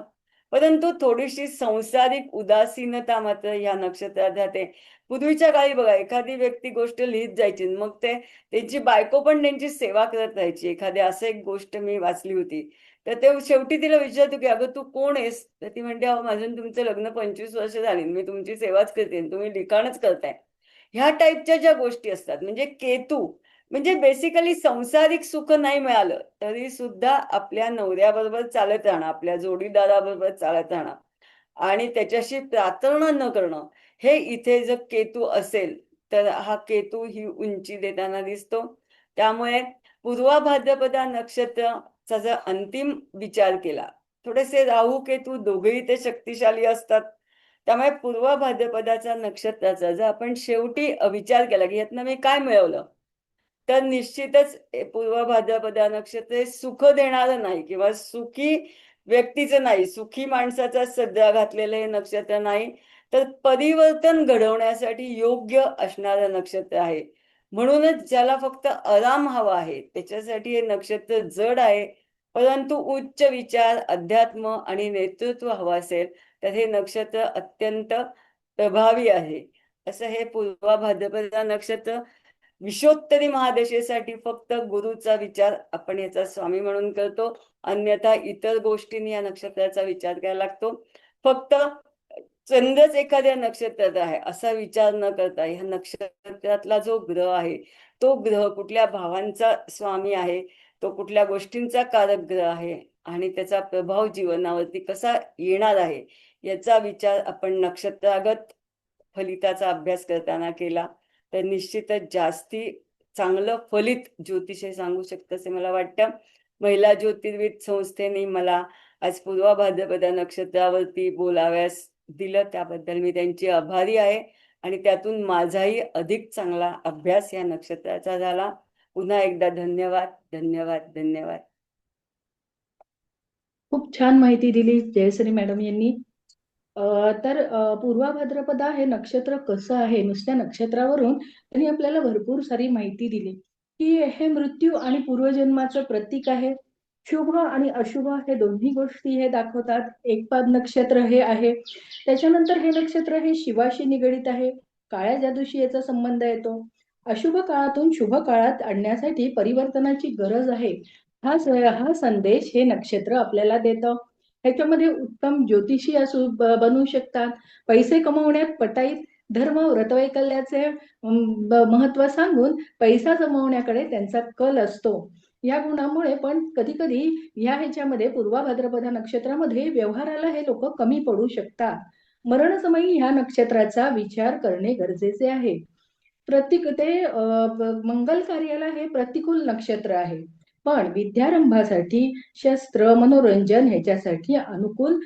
परंतु थोडीशी संसारिक उदासीनता मात्र या नक्षत्रात राहते. पूर्वीच्या काळी बघा एखादी व्यक्ती गोष्ट लिहित जायची मग त्यांची बायको पण त्यांची सेवा करत राहायची. एखादी असं एक गोष्ट मी वाचली होती. तर ते शेवटी तिला विचारतो की अगं तू कोण आहेस? तर ती म्हणते अहो माझं तुमचं लग्न 25 वर्ष झाली, मी तुमची सेवाच करते, तुम्ही लिखाणच करताय. ह्या टाईपच्या ज्या गोष्टी असतात म्हणजे केतू म्हणजे बेसिकली संसारिक सुख नाही मिळालं तरी सुद्धा आपल्या नवऱ्याबरोबर चालत राहणं, आपल्या जोडीदाराबरोबर चालत राहणं आणि त्याच्याशी प्रार्थना न करणं, हे इथे जर केतू असेल तर हा केतू ही उंची देताना दिसतो. त्यामुळे पूर्वा भाद्रपदा नक्षत्राचा जर अंतिम विचार केला, थोडेसे राहू केतू दोघेही ते शक्तिशाली असतात. त्यामुळे पूर्व भाद्रपदाचा नक्षत्राचा जर आपण शेवटी विचार केला की यातनं मी काय मिळवलं, तर निश्चितच पूर्व भाद्रपदा नक्षत्र हे सुख देणारं नाही किंवा सुखी व्यक्तीचं नाही, सुखी माणसाचा सध्या घातलेलं हे नक्षत्र नाही, तर परिवर्तन घडवण्यासाठी योग्य असणारं नक्षत्र आहे. म्हणूनच ज्याला फक्त आराम हवा आहे त्याच्यासाठी हे नक्षत्र जड आहे. परंतु उच्च विचार, अध्यात्म आणि नेतृत्व हवं असेल तर हे नक्षत्र अत्यंत प्रभावी आहे. असं हे पूर्वा भाद्रपदा नक्षत्र. विश्वोत्तरी महादशेसाठी फक्त गुरुचा विचार आपण याचा स्वामी म्हणून करतो. अन्यथा इतर गोष्टींनी या नक्षत्राचा विचार करायला लागतो. फक्त चंद्रच एखाद्या नक्षत्रात आहे असा विचार न करता ह्या नक्षत्रातला जो ग्रह आहे तो ग्रह कुठल्या भावांचा स्वामी आहे, तो कुठल्या गोष्टींचा कारक ग्रह आहे आणि त्याचा प्रभाव जीवनावरती कसा येणार आहे याचा विचार आपण नक्षत्रागत फलिताचा अभ्यास करताना केला तर निश्चितच जास्ती चांगलं फलित ज्योतिष हे सांगू शकतं असे मला वाटतं. महिला ज्योतिर्विद संस्थेने मला आज पूर्वा भाद्रपदा नक्षत्रावरती बोलाव्यास दिलं त्याबद्दल मी त्यांची आभारी आहे आणि त्यातून माझाही अधिक चांगला अभ्यास या नक्षत्राचा झाला. पुन्हा एकदा धन्यवाद, धन्यवाद, धन्यवाद. खूप छान माहिती दिली जयश्री मॅडम यांनी. तर पूर्वा भाद्रपदा हे नक्षत्र कसं आहे, नुसत्या नक्षत्रावरून त्यांनी आपल्याला भरपूर सारी माहिती दिली की हे मृत्यू आणि पूर्वजन्माचं प्रतीक आहे. शुभ आणि अशुभ हे दोन्ही गोष्टी हे दाखवतात. एकपाद नक्षत्र हे आहे. त्याच्यानंतर हे नक्षत्र हे शिवाशी निगडित आहे. काळ्या जादूशी याचा संबंध येतो. अशुभ काळातून शुभ काळात आणण्यासाठी परिवर्तनाची गरज आहे हा संदेश हे नक्षत्र आपल्याला देतं. ह्याच्यामध्ये उत्तम ज्योतिषी बनू शकतात. पैसे कमवण्यात पटाईत धर्म व्रतवैकल्याचे महत्व सांगून पैसा जमवण्याकडे त्यांचा कल असतो. या गुणामुळे पण कधी कधी ह्याच्यामध्ये पूर्वा भाद्रपदा नक्षत्रामध्ये व्यवहाराला हे लोक कमी पडू शकतात. मरणसमयी ह्या नक्षत्राचा विचार करणे गरजेचे आहे. ते मंगल कार्याला हे प्रतिकूल नक्षत्र आहे. पण विद्यारंभासाठी शस्त्र मनोरंजन ह्याच्यासाठी अनुकूल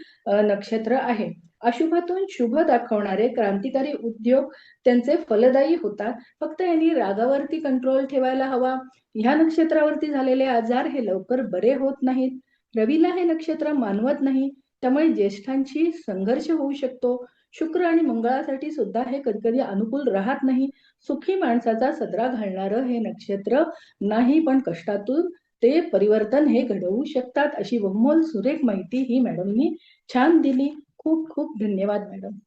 नक्षत्र आहे. अशुभातून शुभ दाखवणारे क्रांतिकारी उद्योग त्यांचे फलदायी होतात. फक्त यांनी रागावरती कंट्रोल ठेवायला हवा. ह्या नक्षत्रावरती झालेले आजार हे लवकर बरे होत नाहीत. रवीला हे नक्षत्र मानवत नाही, त्यामुळे ज्येष्ठांशी संघर्ष होऊ शकतो. शुक्र आणि मंगळासाठी सुद्धा हे कधी कधी अनुकूल राहत नाही. सुखी माणसाचा सदरा घालणारं हे नक्षत्र नाही, पण कष्टातून ते परिवर्तन हे घडवू शकतात. अशी बहुमोल सुरेख माहिती ही मॅडमनी छान दिली. खूप खूप धन्यवाद मॅडम.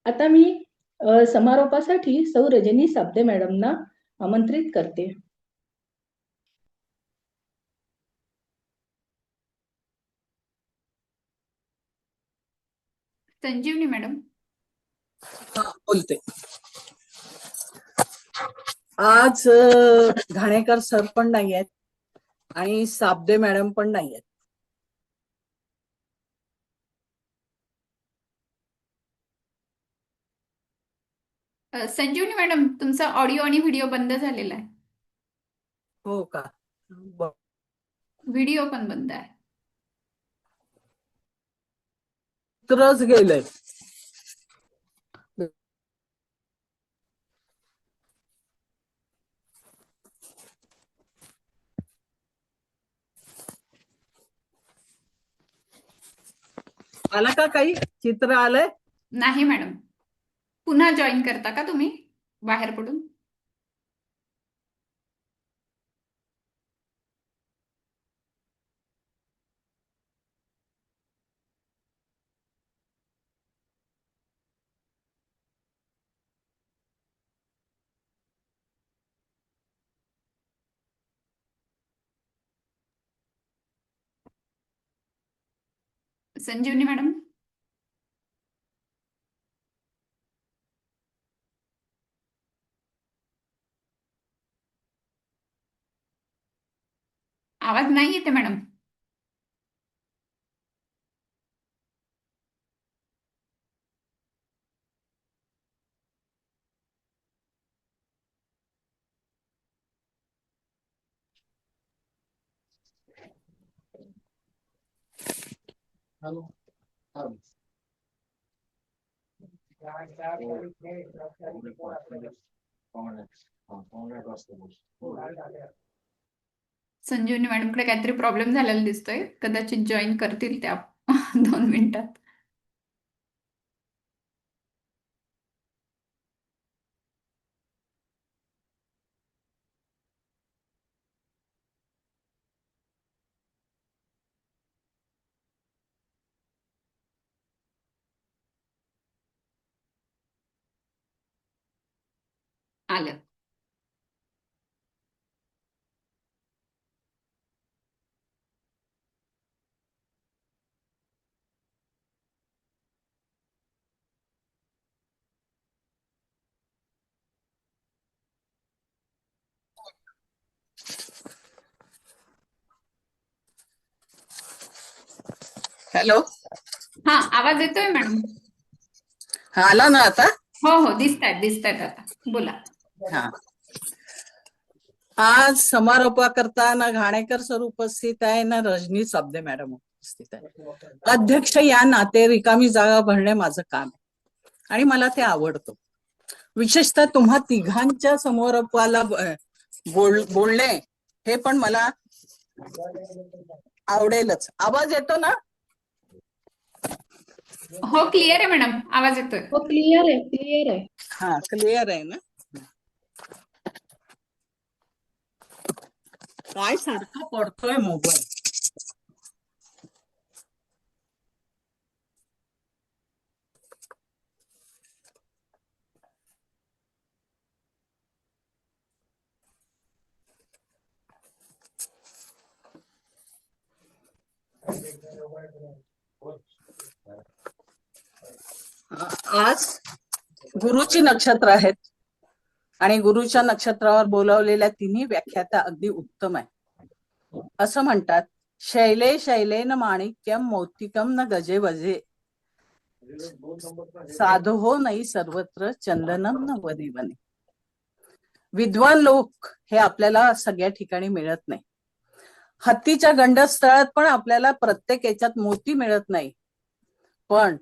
आता मी समारोपासाठी सौ रजनी साबदे मॅडमना आमंत्रित करते. संजीवनी मॅडम. हा, बोलते. आज घाणेकर सर पण नाही आहेत आणि साबदे मॅडम पण नाही आहेत. संजीवनी मॅडम, तुमचा ऑडिओ आणि व्हिडिओ बंद झालेला आहे. हो का? व्हिडिओ पण बंद आहे. तरच गेलंय. आला का काही चित्र आलंय? नाही मॅडम. पुन्हा जॉईन करता का तुम्ही बाहेर पडून? संजीवनी मॅडम. आवाज नाही येते मॅडम. संजीवनी मॅडमकडे काहीतरी प्रॉब्लेम झालेला दिसतोय. कदाचित जॉईन करतील त्या 2 मिनिटात. आलं. हॅलो. हा, आवाज येतोय मॅडम? हा, आला ना आता? हो हो, दिसतायत आता. बोला. हा. आज समारोपाकरता ना घाणेकर सर उपस्थित आहे, ना रजनी साबदे मॅडम उपस्थित आहे. अध्यक्ष या नाते रिकामी जागा भरणे माझं काम आहे आणि मला ते आवडतं. विशेषतः तुम्हा तिघांच्या समारोपाला बोलणे हे पण मला आवडेलच. आवाज येतो ना? हो, क्लिअर आहे मॅडम, आवाज येतोय. हो, क्लिअर आहे. हा, क्लिअर आहे ना? काय सारखा पडतोय मोबाईल. आज गुरुची नक्षत्र आहेत आणि गुरुच्या नक्षत्रावर बोलावलेल्या तिन्ही व्याख्याता अगदी उत्तम आहे. असं म्हणतात, शैले शैलेन माणिक्यम मौक्तिकम न गजे वजे, साधो नाही सर्वत्र चंदनम न वने वने. विद्वान लोक हे आपल्याला सगळ्या ठिकाणी मिळत नाही. हत्तीच्या गंडस्थळात पण आपल्याला प्रत्येक याच्यात मोती मिळत नाही. पण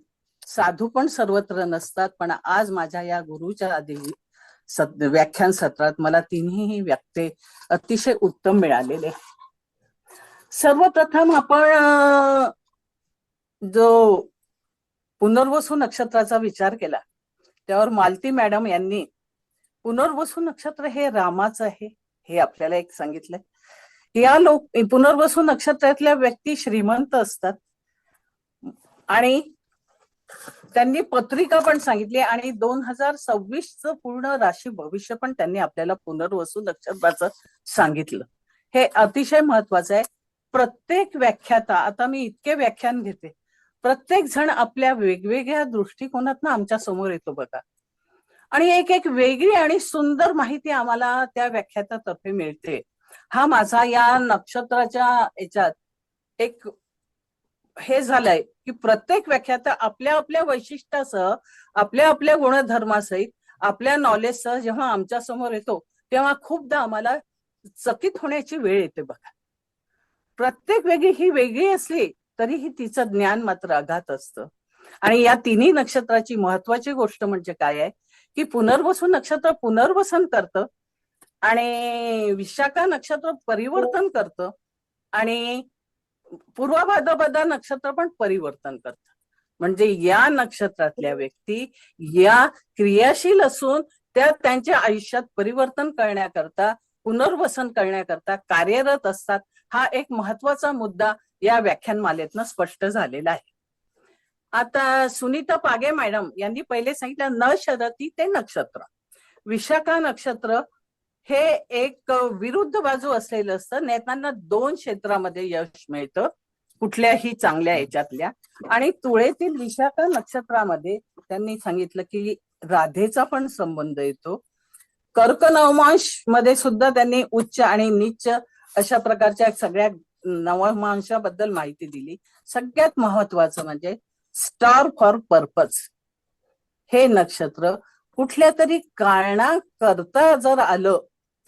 साधू पण सर्वत्र नसतात. पण आज माझ्या या गुरुच्या व्याख्यान सत्रात मला तिन्ही व्यक्ती अतिशय उत्तम मिळालेले. सर्वप्रथम आपण जो पुनर्वसू नक्षत्राचा विचार केला त्यावर मालती मॅडम यांनी पुनर्वसू नक्षत्र हे रामाचं आहे हे आपल्याला एक सांगितलंय. या पुनर्वसू नक्षत्रातल्या व्यक्ती श्रीमंत असतात आणि त्यांनी पत्रिका पण सांगितली आणि 2026चं पूर्ण राशी भविष्य पण त्यांनी आपल्याला पुनर्वसू नक्षत्राचं सांगितलं. हे अतिशय महत्वाचं आहे. प्रत्येक व्याख्याता, आता मी इतके व्याख्यान घेते, प्रत्येक जण आपल्या वेगवेगळ्या दृष्टिकोनातनं आमच्या समोर येतो बघा, आणि एक एक वेगळी आणि सुंदर माहिती आम्हाला त्या व्याख्यातातर्फे मिळते. हा माझा या नक्षत्राच्या याच्यात एक हे झालंय की प्रत्येक व्याख्याता आपल्या आपल्या वैशिष्ट्यासह, आपल्या आपल्या गुणधर्मासहित, आपल्या नॉलेजसह जेव्हा आमच्या समोर येतो तेव्हा खूपदा आम्हाला चकित होण्याची वेळ येते बघा. प्रत्येक वेगळी ही वेगळी असली तरीही तिचं ज्ञान मात्र अगाध असतं. आणि या तिन्ही नक्षत्राची महत्वाची गोष्ट म्हणजे काय आहे की पुनर्वसू नक्षत्र पुनर्वसन करतं, आणि विशाखा नक्षत्र परिवर्तन करतं, आणि पूर्व भाद्रपदा नक्षत्र पण परिवर्तन करतं. म्हणजे या नक्षत्रातल्या व्यक्ती या क्रियाशील असून त्या त्यांच्या आयुष्यात परिवर्तन करण्याकरता, पुनर्वसन करण्याकरता कार्यरत असतात. हा एक महत्वाचा मुद्दा या व्याख्यानमालेतनं स्पष्ट झालेला आहे. आता सुनीता पागे मॅडम यांनी पहिले सांगितलं न शरती ते नक्षत्र. विशाखा नक्षत्र हे एक विरुद्ध बाजू असलेलं असतं. नेत्यांना 2 क्षेत्रामध्ये यश मिळतं कुठल्याही चांगल्या याच्यातल्या. आणि तुळेतील विशाखा नक्षत्रामध्ये त्यांनी सांगितलं की राधेचा पण संबंध येतो. कर्क नवमांश मध्ये सुद्धा त्यांनी उच्च आणि नीच अशा प्रकारच्या सगळ्या नवमांशाबद्दल माहिती दिली. सगळ्यात महत्वाचं म्हणजे स्टार फॉर पर्पज हे नक्षत्र कुठल्या तरी कारणाकरता जर आलं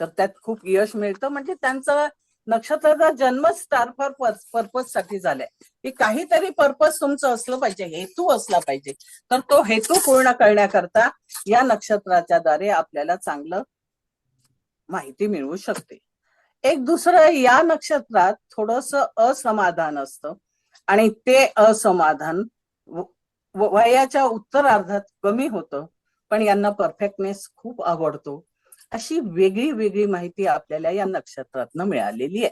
तर त्यात खूप यश मिळतं. म्हणजे त्यांचा नक्षत्राचा जन्म स्टार फॉर पर्पज साठी झालाय की काहीतरी पर्पज तुमचं असलं पाहिजे, हेतू असला पाहिजे. तर तो हेतू पूर्ण करण्याकरता या नक्षत्राच्या द्वारे आपल्याला चांगलं माहिती मिळू शकते. एक दुसरं, या नक्षत्रात थोडस असमाधान असतं, आणि ते असमाधान वयाच्या उत्तरार्धात कमी होतं, पण यांना परफेक्टनेस खूप आवडतो. अशी वेगळी वेगळी माहिती आपल्याला या नक्षत्रातनं मिळालेली आहे.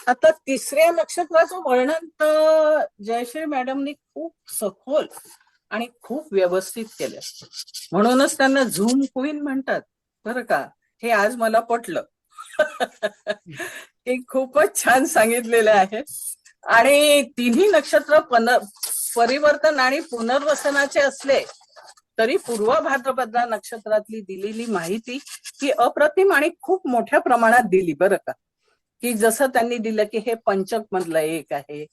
आता तिसऱ्या नक्षत्राचं वर्णन तर जयश्री मॅडमनी खूप सखोल आणि खूप व्यवस्थित केलं, म्हणूनच त्यांना झूम क्वीन म्हणतात बरं का. हे आज मला पटलं. ते खूपच छान सांगितलेलं आहे. आणि तिन्ही नक्षत्र परिवर्तन आणि पुनर्वसनाचे असले तरी पूर्व भाद्रपदा नक्षत्रातली दिलेली माहिती ही अप्रतिम आणि खूप मोठ्या प्रमाणात दिली बरं का. की जसं त्यांनी दिलं की हे पंचक मधलं एक आहे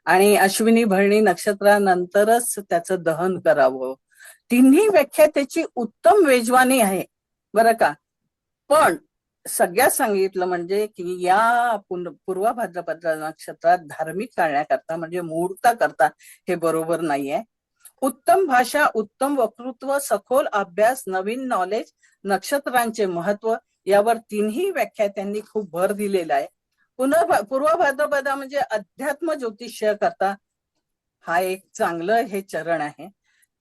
आणि अश्विनी भरणी नक्षत्रानंतरच त्याचं दहन करावं. तिन्ही व्याख्या त्याची उत्तम मेजवानी आहे बरं का. पण सगळ्यात सांगितलं म्हणजे की या पूर्व भाद्रपदा नक्षत्रात धार्मिक करण्याकरता म्हणजे मुहूर्ता करता हे बरोबर नाहीये. उत्तम भाषा, उत्तम वक्तृत्व, सखोल अभ्यास, नवीन नॉलेज, नक्षत्रांचे महत्व यावर तिन्ही व्याख्यात्यांनी खूप भर दिलेला आहे. पूर्व भाद्रपदा म्हणजे अध्यात्म ज्योतिष्य करता हा एक चांगलं हे चरण आहे.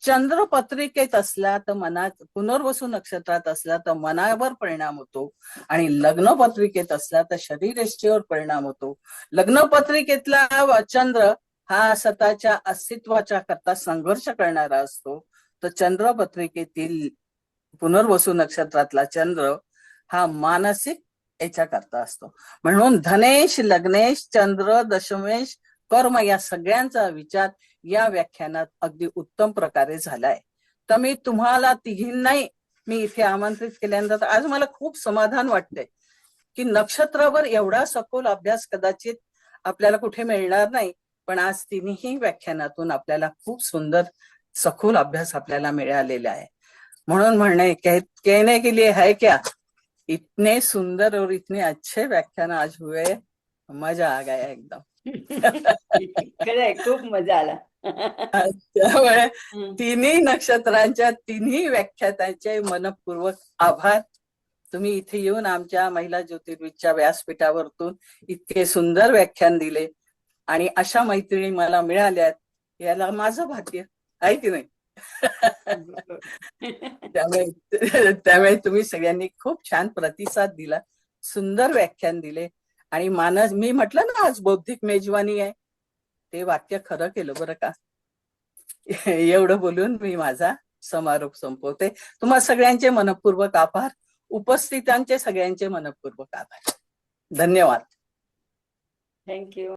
चंद्र पत्रिकेत असला तर मनात, पुनर्वसू नक्षत्रात असला तर मनावर परिणाम होतो, आणि लग्न पत्रिकेत असला तर शरीरयष्टीवर परिणाम होतो. लग्न पत्रिकेतला चंद्र हा स्वतःच्या अस्तित्वाच्या करता संघर्ष करणारा असतो, तर चंद्र पत्रिकेतील पुनर्वसू नक्षत्रातला चंद्र हा मानसिक याच्या करता असतो. म्हणून धनेश, लग्नेश, चंद्र, दशमेश, कर्म या सगळ्यांचा विचार या व्याख्यानात अगदी उत्तम प्रकारे झालाय. तर मी तुम्हाला तिघींनाही मी इथे आमंत्रित केल्यानंतर आज मला खूप समाधान वाटतंय की नक्षत्रावर एवढा सखोल अभ्यास कदाचित आपल्याला कुठे मिळणार नाही, पण आज तिन्ही व्याख्यानातून आपल्याला खूप सुंदर सखोल अभ्यास आपल्याला मिळालेला आहे. म्हणून म्हणणे कहने के लिए है क्या, इतने सुंदर और इतने अच्छे व्याख्यान आज हुए, मजा आ गया एकदम. खरंय, खूप मजा आला. त्यामुळे तिन्ही नक्षत्रांच्या तिन्ही व्याख्यातांचे मनपूर्वक आभार. तुम्ही इथे येऊन आमच्या महिला ज्योतिर्विदच्या व्यासपीठावरतून इतके सुंदर व्याख्यान दिले आणि अशा मैत्रिणी मला मिळाल्यात, याला माझं भाग्य आहे की नाही. त्यामुळे तुम्ही सगळ्यांनी खूप छान प्रतिसाद दिला, सुंदर व्याख्यान दिले. आणि मी म्हटलं ना आज बौद्धिक मेजवानी आहे, ते वाक्य खरं केलं बरं का. एवढं बोलून मी माझा समारोप संपवते. तुम्हा सगळ्यांचे मनपूर्वक आभार, उपस्थितांचे सगळ्यांचे मनपूर्वक आभार. धन्यवाद. थँक्यू.